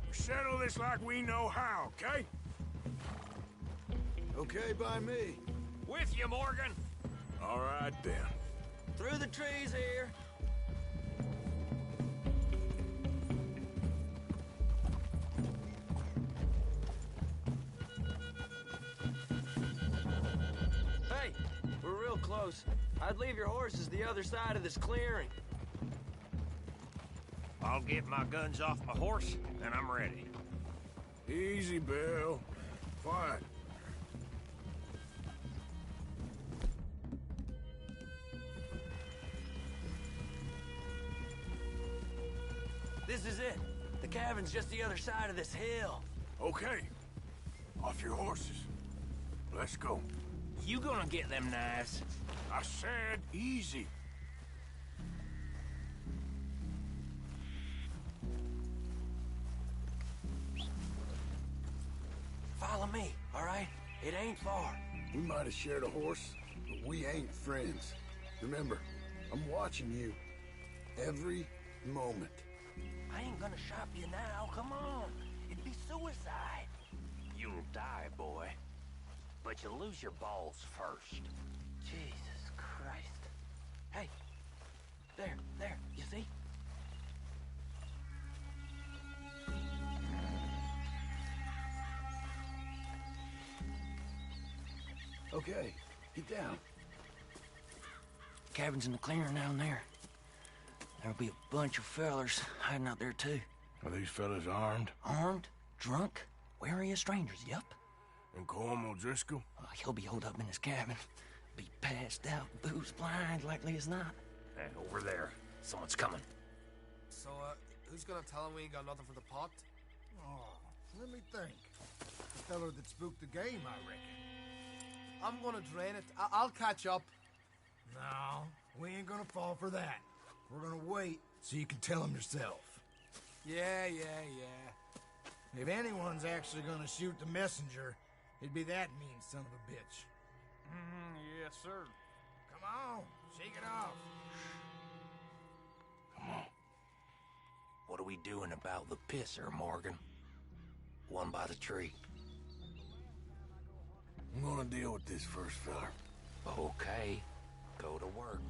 Speaker 3: We settle this like we know how, okay?
Speaker 5: Okay by me.
Speaker 14: With you, Morgan.
Speaker 3: All right, then.
Speaker 11: Through the trees here. Hey, we're real close. I'd leave your horses the other side of this clearing.
Speaker 14: I'll get my guns off my horse, and I'm ready.
Speaker 3: Easy, Bill. Quiet.
Speaker 11: This is it. The cabin's just the other side of this hill.
Speaker 3: Okay. Off your horses. Let's go.
Speaker 14: You gonna get them knives?
Speaker 3: I said easy.
Speaker 11: Follow me, all right? It ain't far.
Speaker 5: We might have shared a horse, but we ain't friends. Remember, I'm watching you. Every moment.
Speaker 11: I ain't gonna shop you now, come on. It'd be suicide.
Speaker 14: You'll die, boy. But you'll lose your balls first.
Speaker 11: Jesus Christ. Hey, there, you see?
Speaker 5: Okay, get down.
Speaker 11: Cabin's in the clearing down there. There'll be a bunch of fellers hiding out there, too.
Speaker 3: Are these fellas armed?
Speaker 11: Armed? Drunk? Wary of strangers, yup.
Speaker 3: And Colm O'Driscoll?
Speaker 11: He'll be holed up in his cabin. Be passed out, booze blind, likely as not.
Speaker 14: Hey, over there. Someone's coming.
Speaker 15: So, who's gonna tell him we ain't got nothing for the pot?
Speaker 4: Oh, let me think. The feller that spooked the game, I reckon.
Speaker 15: I'm gonna drain it. I'll catch up.
Speaker 4: No, we ain't gonna fall for that. We're gonna wait so you can tell him yourself.
Speaker 15: Yeah.
Speaker 4: If anyone's actually gonna shoot the messenger, it'd be that mean son of a bitch.
Speaker 14: Yes, sir.
Speaker 4: Come on, shake it off.
Speaker 14: Come on. What are we doing about the pisser, Morgan? One by the tree.
Speaker 3: I'm gonna deal with this first fella.
Speaker 14: Okay. Go to work.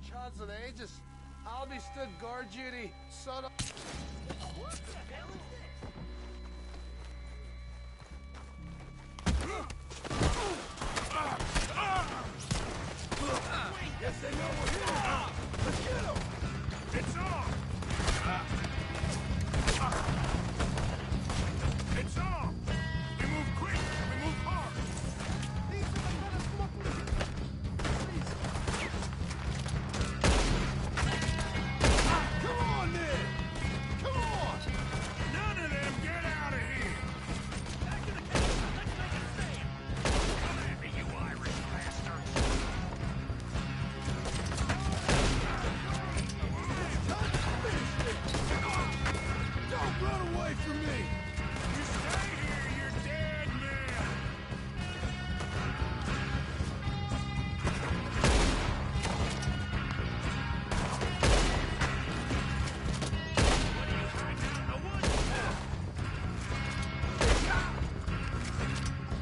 Speaker 5: Chance of the ages. I'll be stood guard duty, son of... What the hell is this? Guess they know we're here. Let's get them.
Speaker 3: It's on! It's on! We move quick, we move hard!
Speaker 5: Come on, then! Come on!
Speaker 3: None of them get out of here!
Speaker 14: Back to the cave. Let's make it a stand. Come at me, you Irish bastards.
Speaker 5: Don't run away from me!
Speaker 3: You stay here, you're dead men!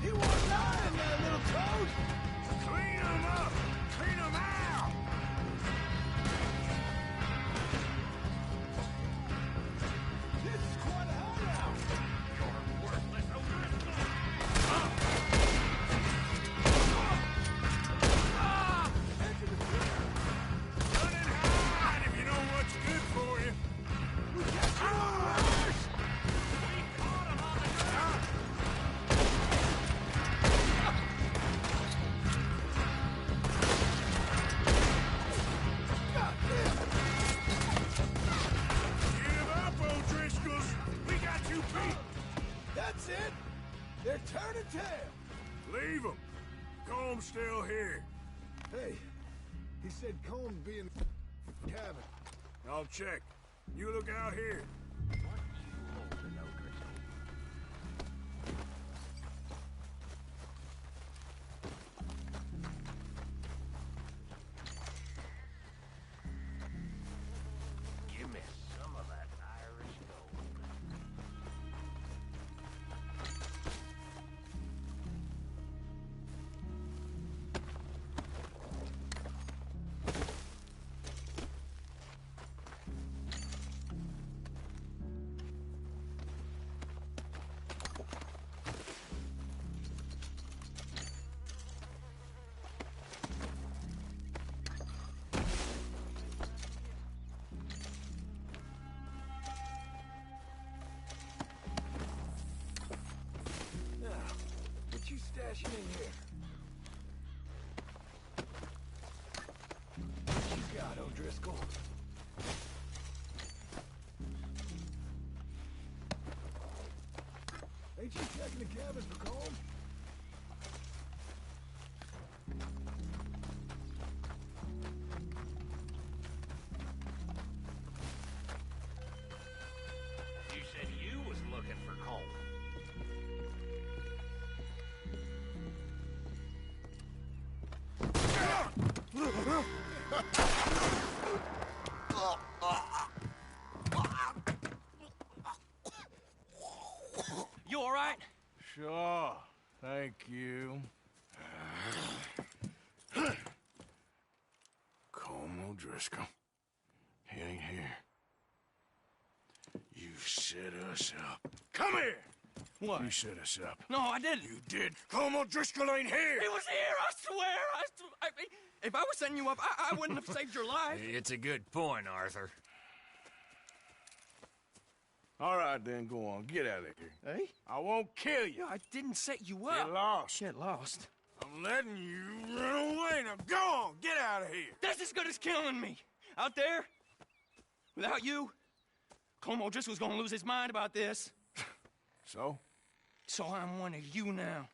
Speaker 5: He was lying, that little toad!
Speaker 3: Clean them up! Clean them out!
Speaker 5: This is quite a hideout!
Speaker 14: You're worthless, O'Driscoll.
Speaker 3: Run and hide if you know what's good for you!
Speaker 5: We got you on reverse!
Speaker 14: We caught him on the ground.
Speaker 5: God damn it!
Speaker 3: Give up, O'Driscolls! We got you beat!
Speaker 5: That's it! They're turning tail!
Speaker 3: Leave them! Comb's still here.
Speaker 5: Hey, he said Combs be in the cabin.
Speaker 3: I'll check. You look out here.
Speaker 14: Give me some of that Irish gold.
Speaker 5: Now, what you stashing in here? What you got, O'Driscoll? Ain't you checking the cabins for Combs?
Speaker 14: You said you was looking for Cole.
Speaker 11: You all right?
Speaker 3: Sure. Thank you. Colm O'Driscoll. He ain't here. You set us up. Come here!
Speaker 11: What?
Speaker 3: You set us up.
Speaker 11: No, I didn't.
Speaker 3: You did. Colm O'Driscoll ain't here!
Speaker 11: He was here, I swear. If I was setting you up, I wouldn't have saved your life.
Speaker 14: It's a good point, Arthur.
Speaker 3: All right, then, go on. Get out of here.
Speaker 11: Hey?
Speaker 3: I won't kill you.
Speaker 11: I didn't set you up.
Speaker 3: Get lost.
Speaker 11: Get lost.
Speaker 3: I'm letting you run away. Now go on. Get out of here.
Speaker 11: That's as good as killing me. Out there, without you, Colm O'Driscoll's gonna lose his mind about this.
Speaker 3: So?
Speaker 11: So I'm one of you now.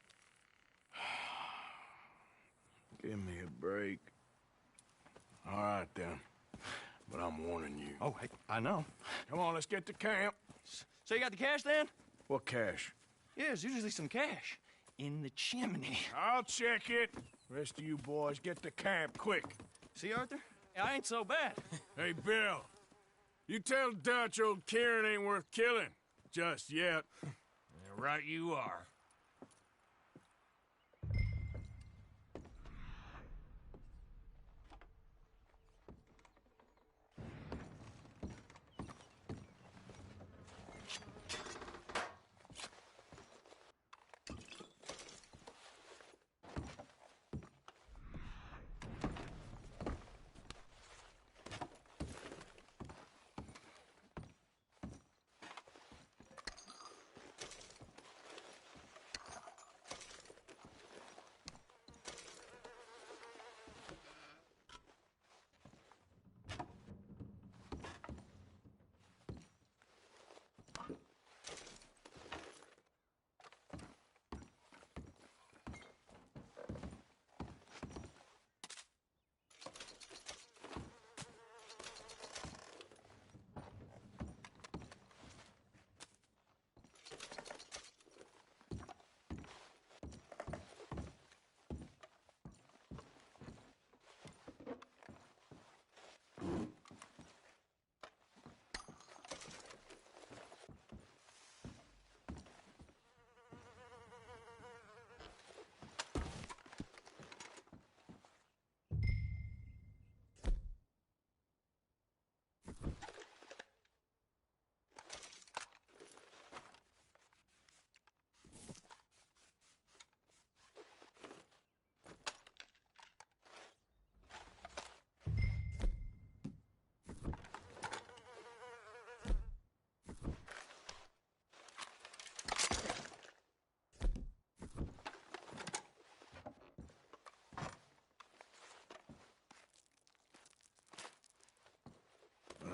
Speaker 3: Give me a break. All right, then. But I'm warning you.
Speaker 11: Oh, hey, I know.
Speaker 3: Come on, let's get to camp.
Speaker 11: So you got the cash then?
Speaker 3: What cash?
Speaker 11: Yeah, there's usually some cash in the chimney.
Speaker 3: I'll check it. Rest of you boys, get to camp, quick.
Speaker 11: See, Arthur? I ain't so bad.
Speaker 3: Hey, Bill. You tell Dutch old Kieran ain't worth killing. Just yet.
Speaker 14: Right you are.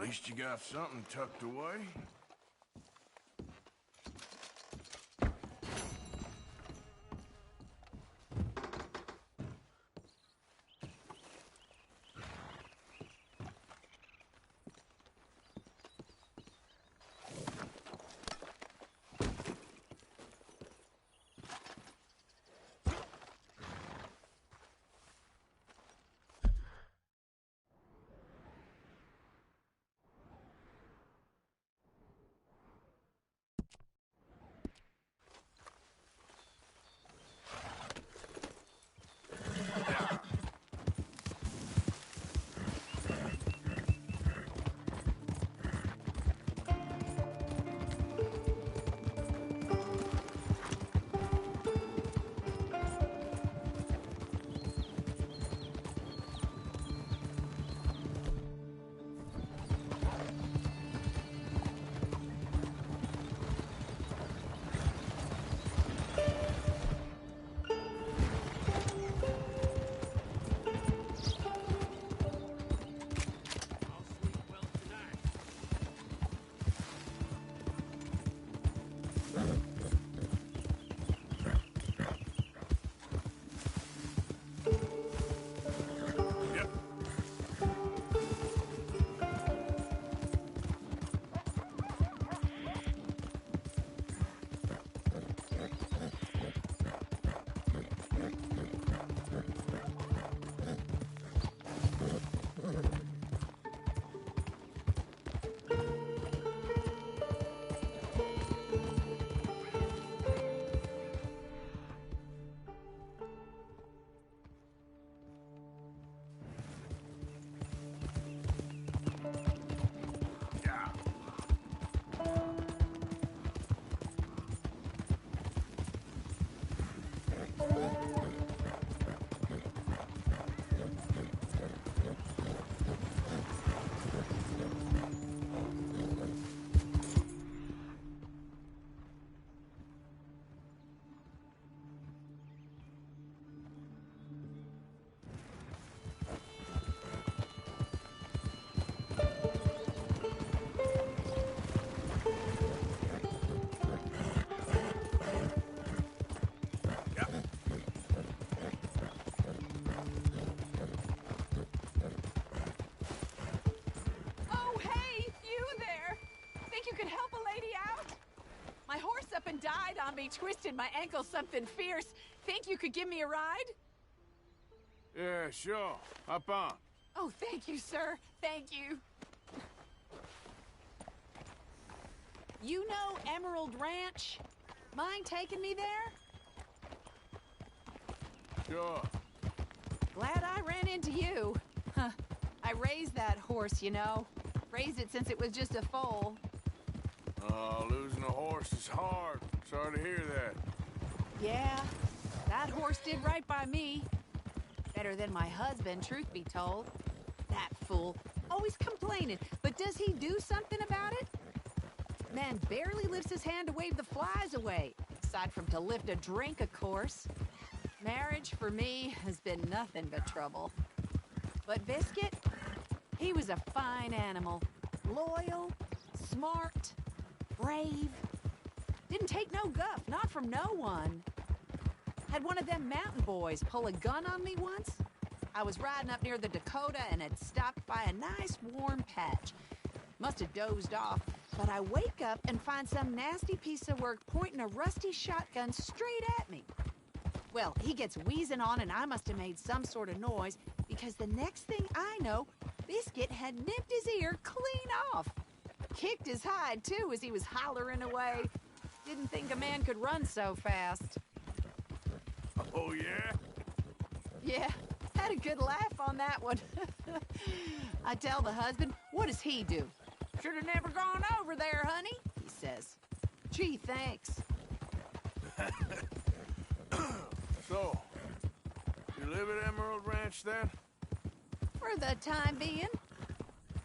Speaker 3: least you got something tucked away.
Speaker 16: Died on me, twisted my ankle something fierce. Think you could give me a ride?
Speaker 3: Yeah, sure. Hop on.
Speaker 16: Oh, thank you, sir. Thank you. You know Emerald Ranch? Mind taking me there?
Speaker 3: Sure.
Speaker 16: Glad I ran into you. Huh. I raised that horse, you know. Raised it since it was just a foal.
Speaker 3: Oh, losing a horse is hard. Sorry to hear that.
Speaker 16: Yeah, that horse did right by me. Better than my husband, truth be told. That fool, always complaining, but does he do something about it? Man barely lifts his hand to wave the flies away, aside from to lift a drink, of course. Marriage, for me, has been nothing but trouble. But Biscuit, he was a fine animal. Loyal, smart, brave. Didn't take no guff, not from no one. Had one of them mountain boys pull a gun on me once. I was riding up near the Dakota and had stopped by a nice warm patch. Must have dozed off, but I wake up and find some nasty piece of work pointing a rusty shotgun straight at me. Well, he gets wheezing on and I must have made some sort of noise because the next thing I know, Biscuit had nipped his ear clean off. Kicked his hide, too, as he was hollering away. Didn't think a man could run so fast.
Speaker 3: Oh, yeah?
Speaker 16: Yeah, had a good laugh on that one. I tell the husband, what does he do? Should have never gone over there, honey, he says. Gee, thanks.
Speaker 3: So, you live at Emerald Ranch, then?
Speaker 16: For the time being.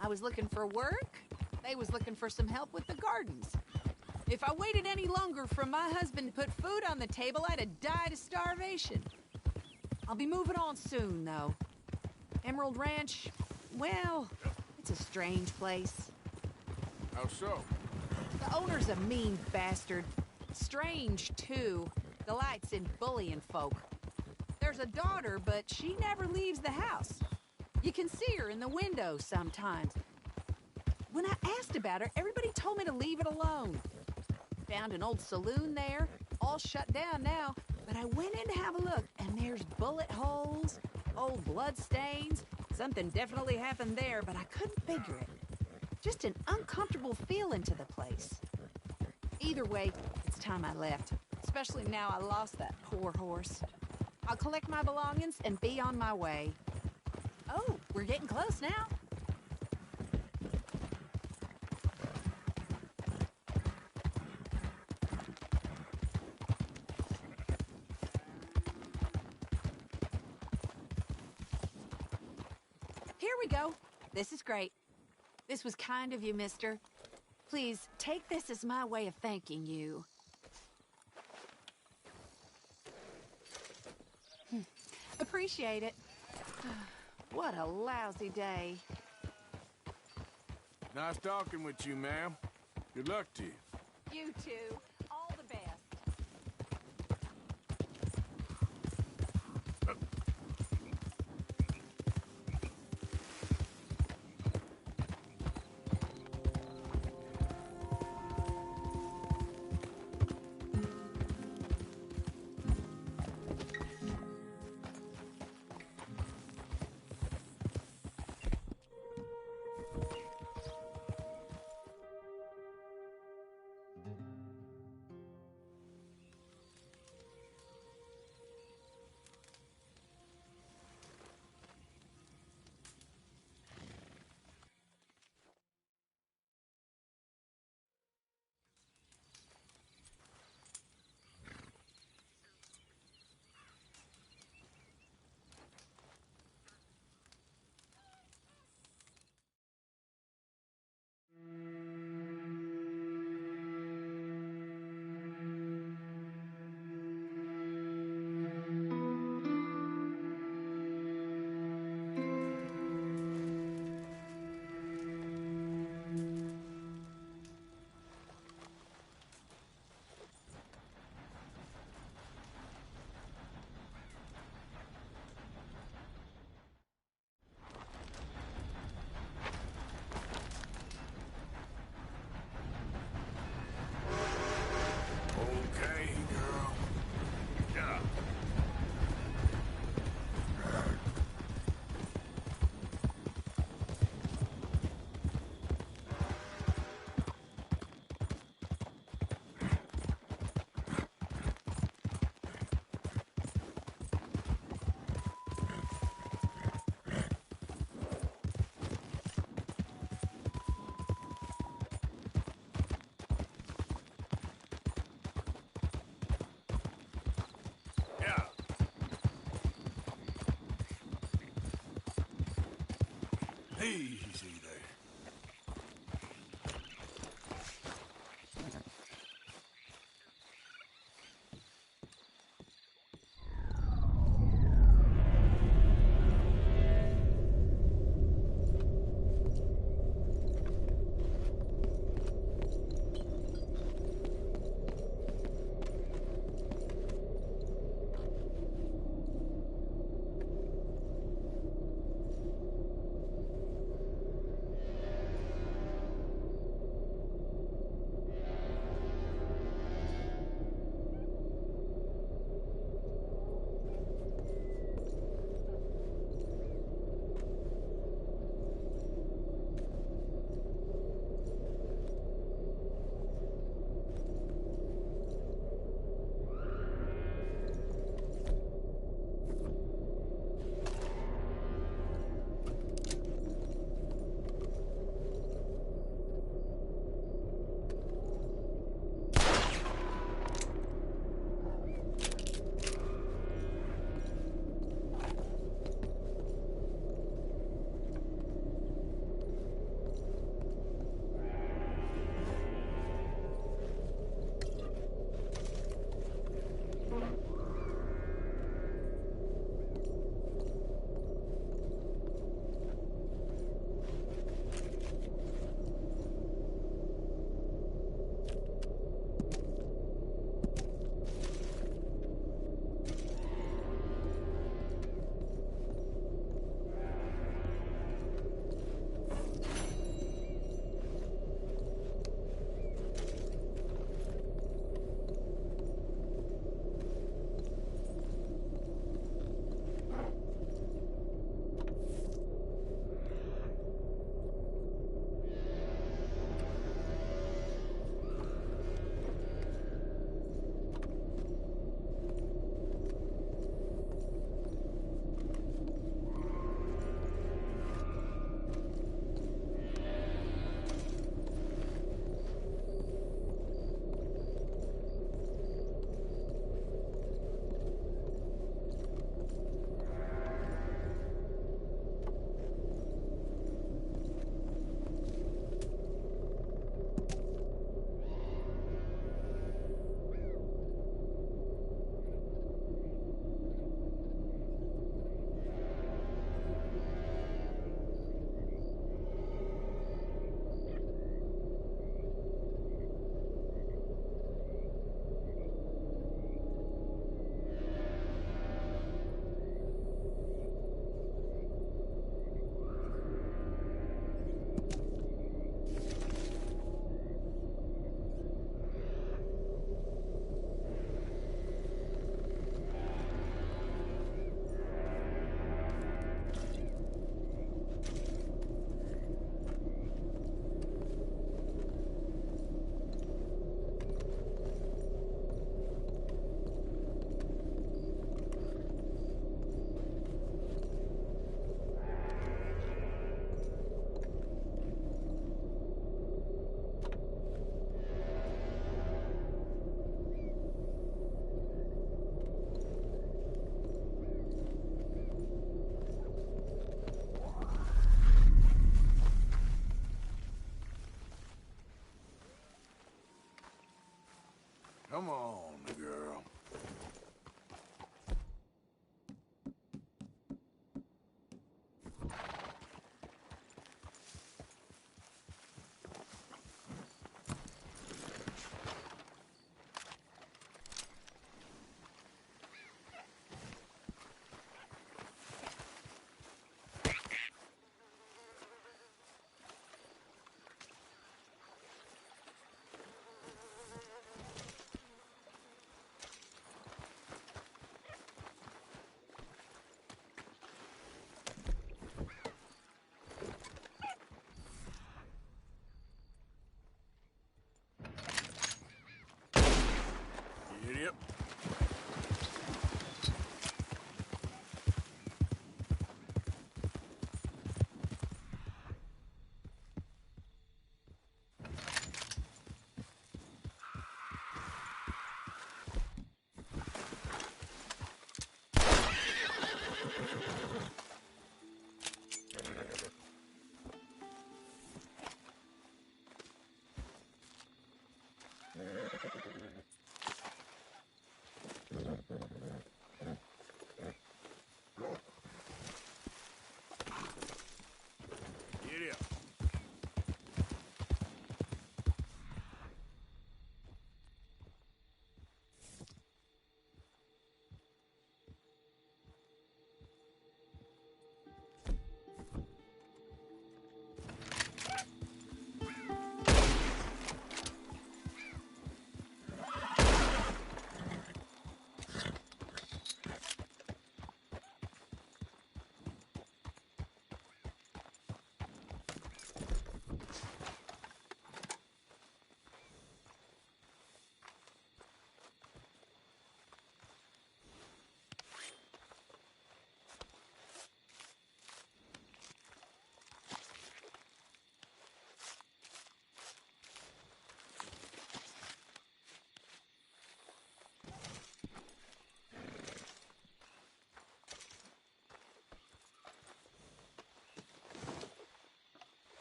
Speaker 16: I was looking for work. They was looking for some help with the gardens. If I waited any longer for my husband to put food on the table, I'd have died of starvation. I'll be moving on soon, though. Emerald Ranch, well, it's a strange place.
Speaker 3: How so?
Speaker 16: The owner's a mean bastard. Strange, too. Delights in bullying folk. There's a daughter, but she never leaves the house. You can see her in the window sometimes. When I asked about her, everybody told me to leave it alone. Found an old saloon there, all shut down now, but I went in to have a look, and there's bullet holes, old blood stains. Something definitely happened there, but I couldn't figure it. Just an uncomfortable feeling to the place. Either way, it's time I left, especially now I lost that poor horse. I'll collect my belongings and be on my way. Oh, we're getting close now. Here we go. This is great. This was kind of you, mister. Please, take this as my way of thanking you. Appreciate it. What a lousy day.
Speaker 3: Nice talking with you, ma'am. Good luck to you.
Speaker 16: You too. All the best.
Speaker 3: Okay, girl. Yeah. Yeah. Easy there.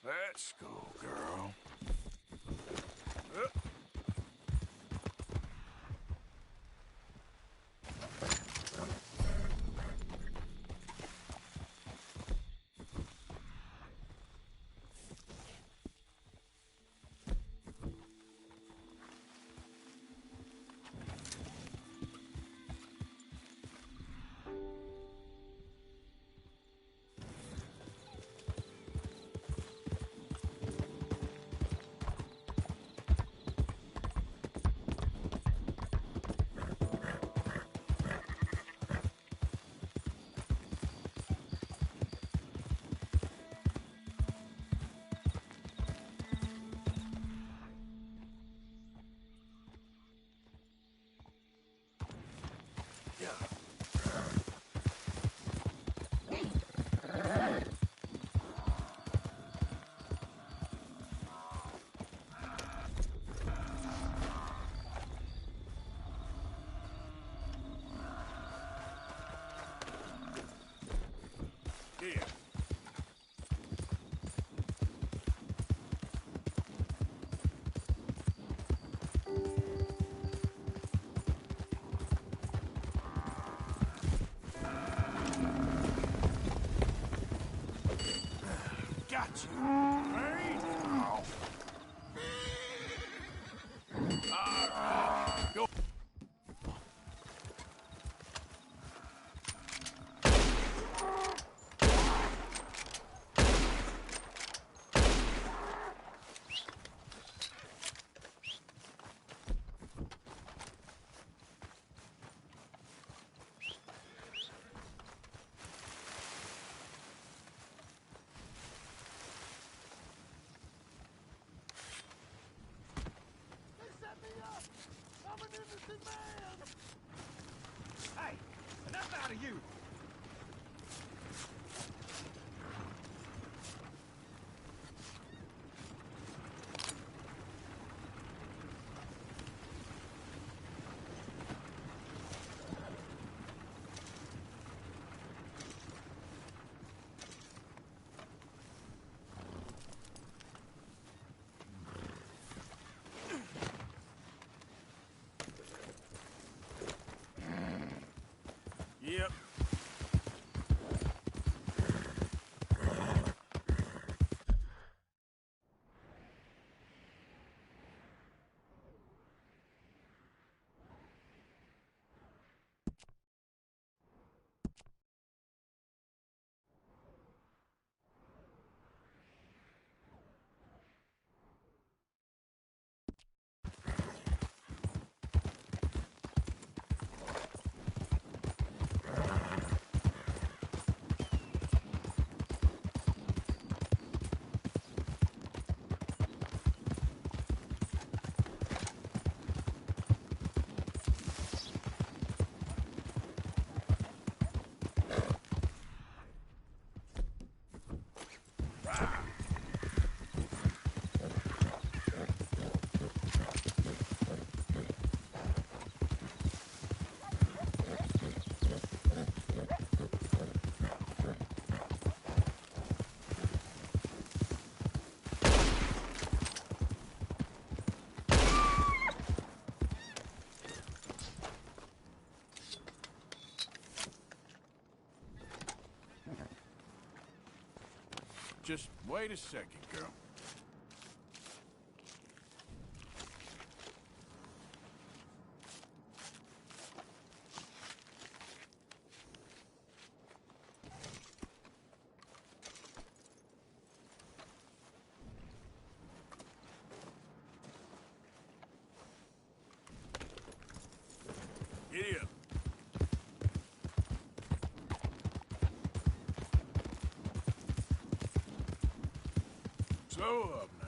Speaker 3: Let's go, girl. Yeah. Gotcha. Hey, now. All right. Go.
Speaker 14: Hey, enough out of you.
Speaker 3: Yep. Just wait a second, girl. Giddy up. Slow up now.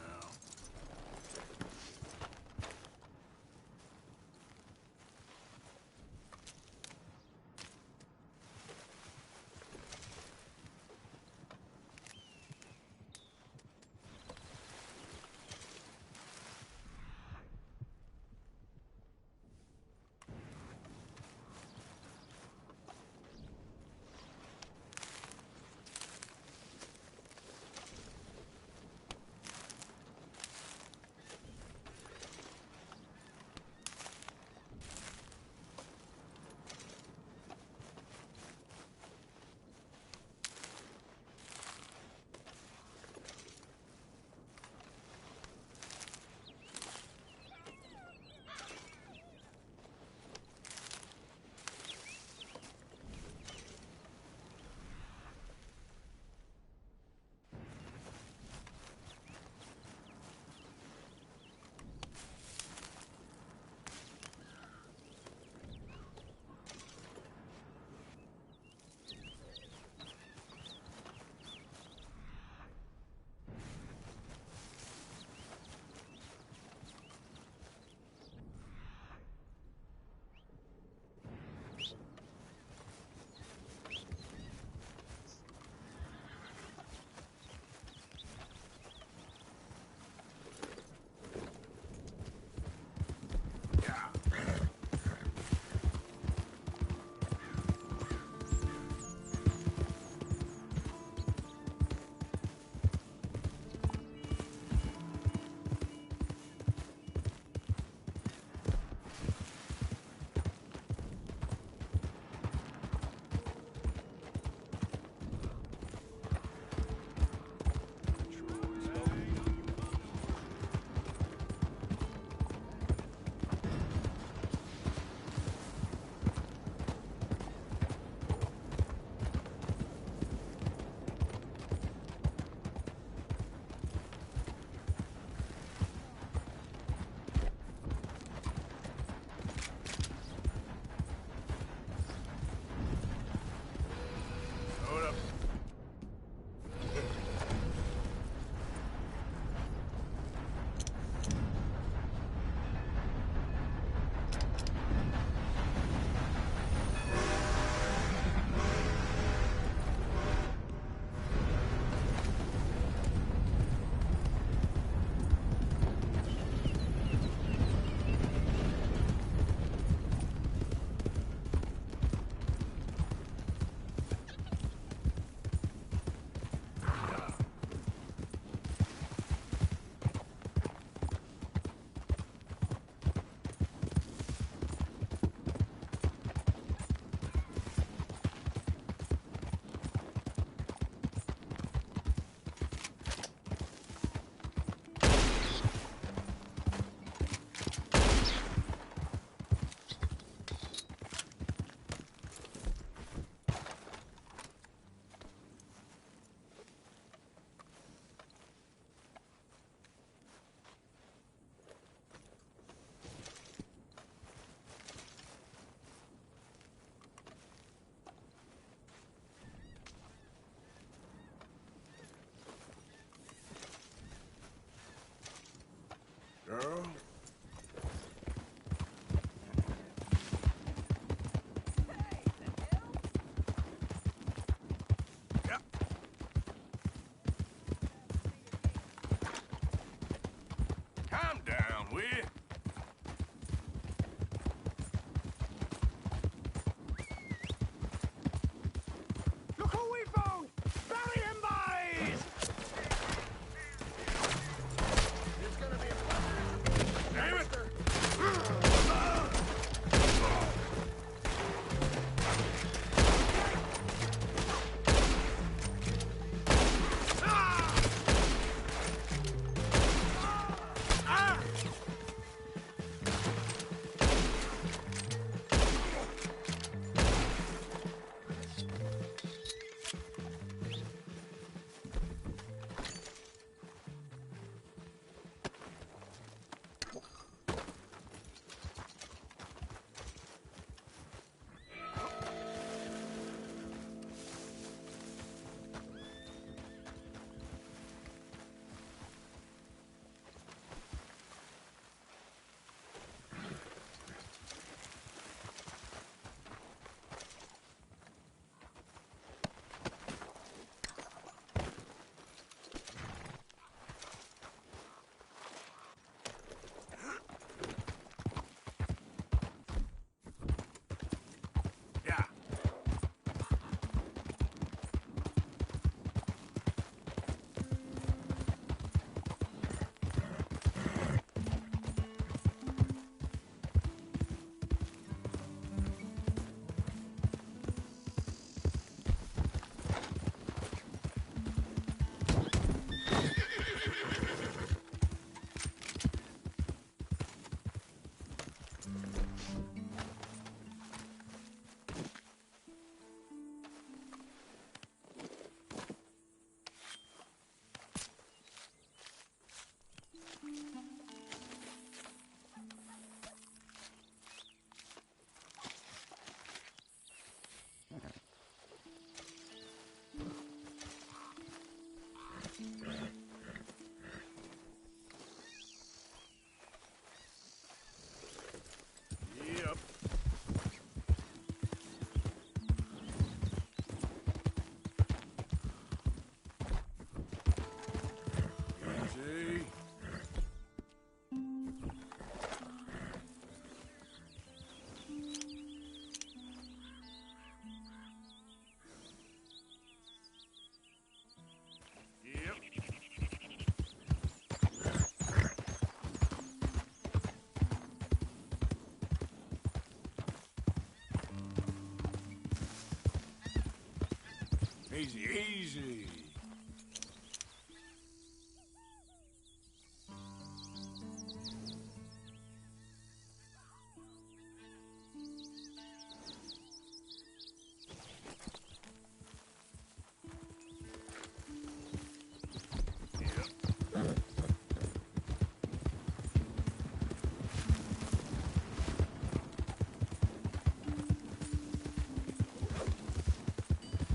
Speaker 3: Easy, easy.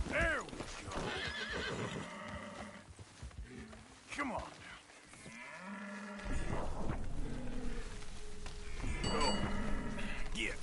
Speaker 3: There we go. Come on now. Go. Get.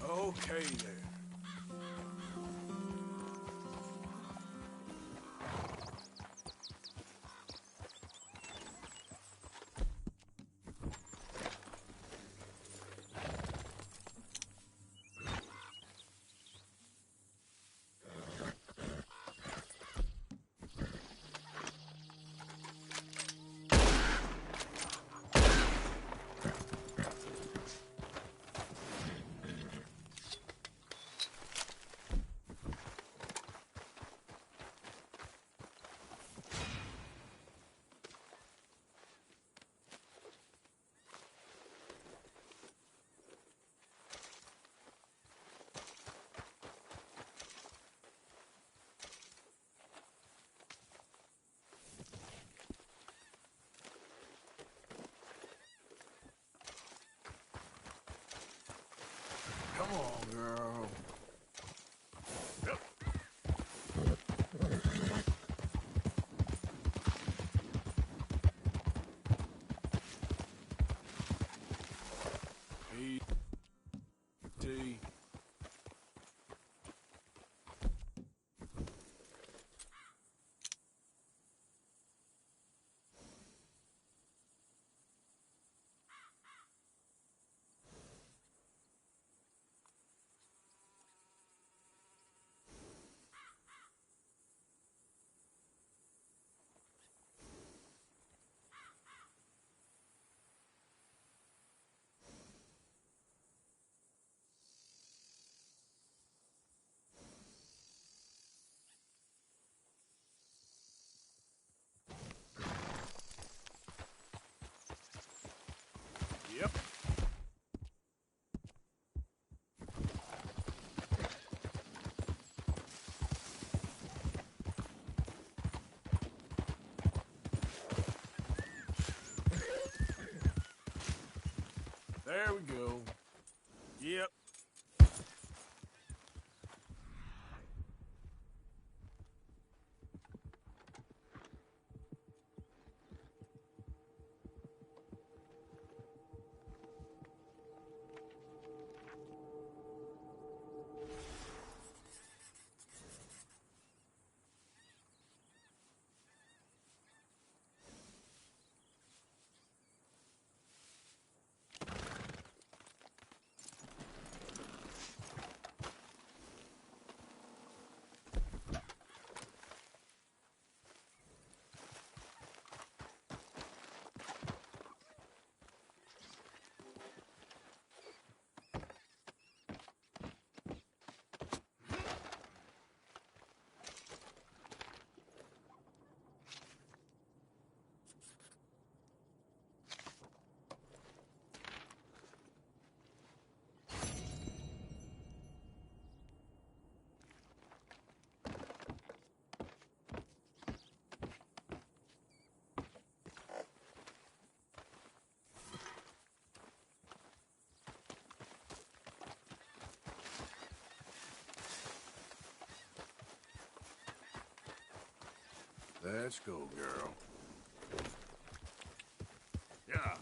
Speaker 3: Okay there. Come on, girl. Yep. E.T. Yep. There we go. Yep. Let's go, girl. Yeah.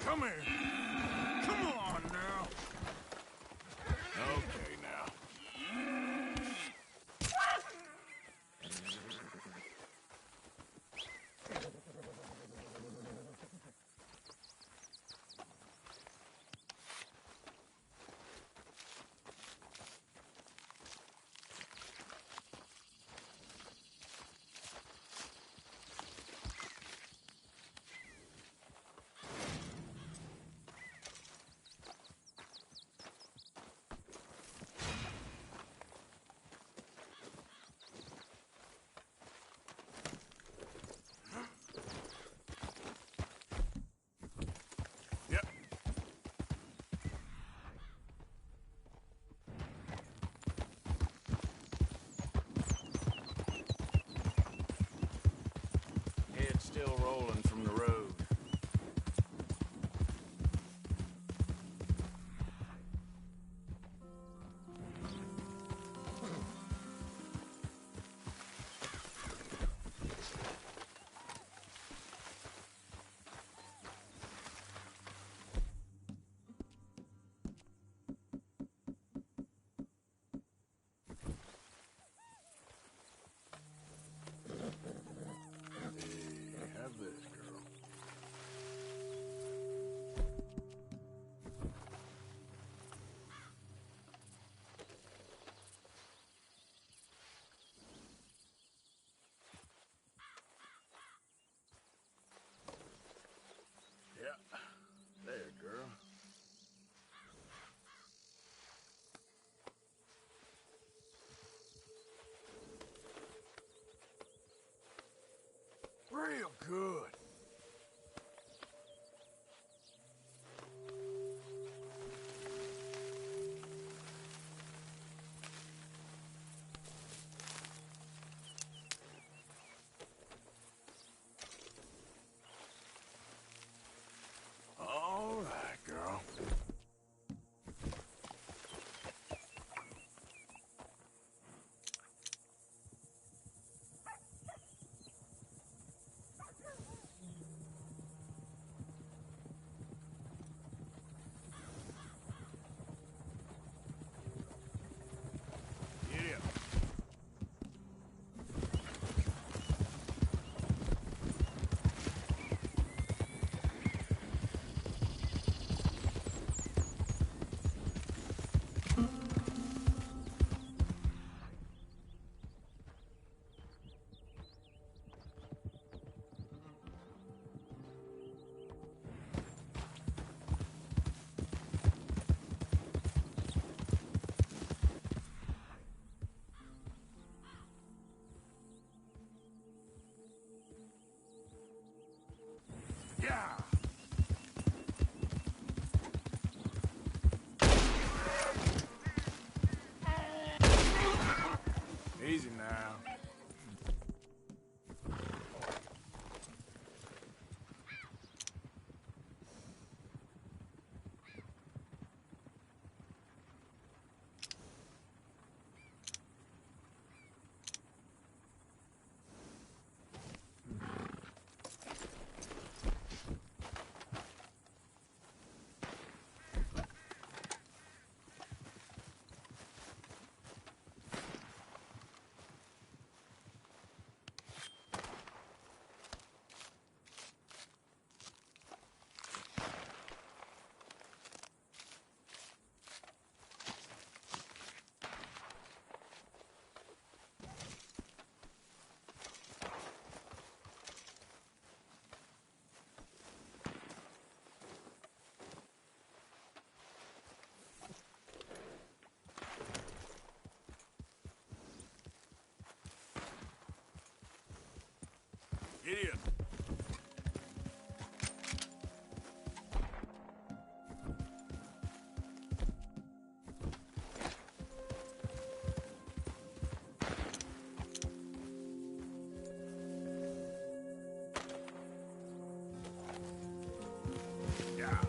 Speaker 3: Come here. Come on now. Okay now. Head still rolling from the road. Have this, girl. Yeah. There, girl. Real good. All right, girl. Get in. Yeah.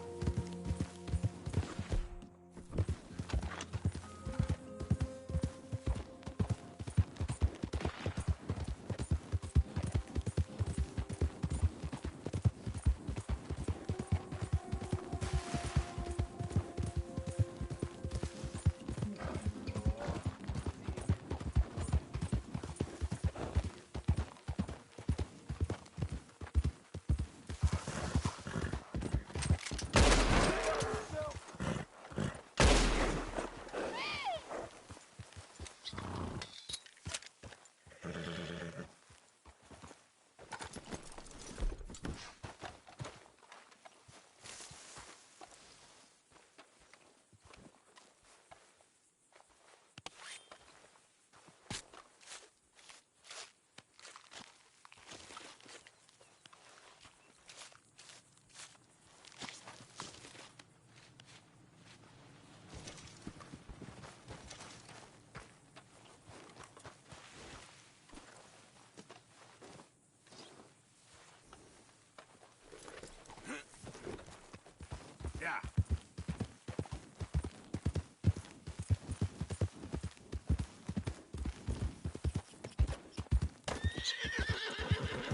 Speaker 3: Yeah.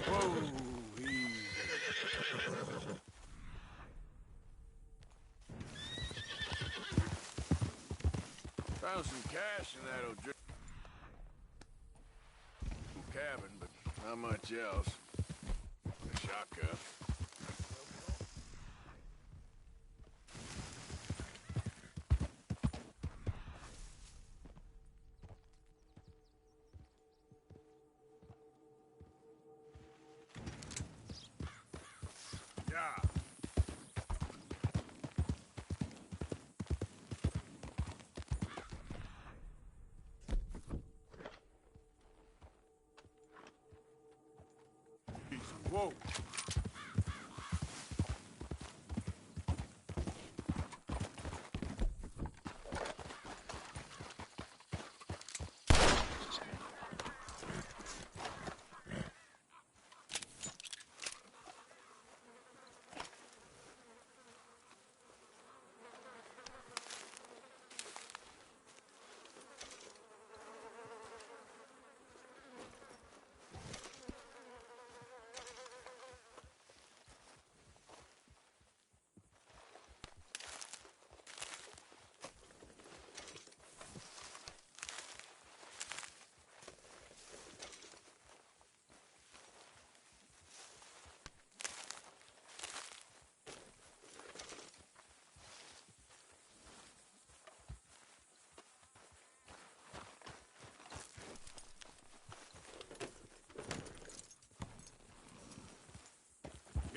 Speaker 3: Whoa, easy. Found some cash in that old cabin, but not much else. A shotgun. Yeah. Whoa.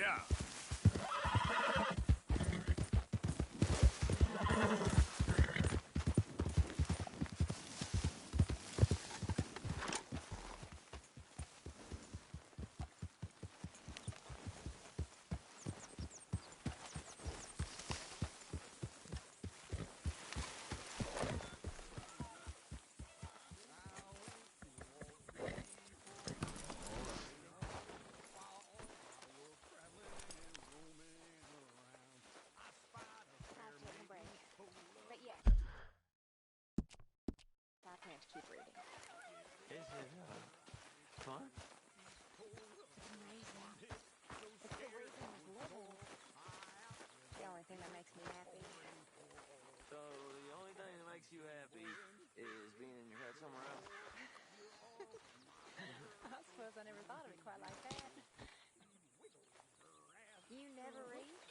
Speaker 3: Yeah.
Speaker 12: Keep reading.
Speaker 11: Is it fun?
Speaker 12: It's amazing. It's the reason of living. The only thing that makes me happy.
Speaker 11: So the only thing that makes you happy is being in your head somewhere else?
Speaker 12: I suppose I never thought of it quite like that. You never read?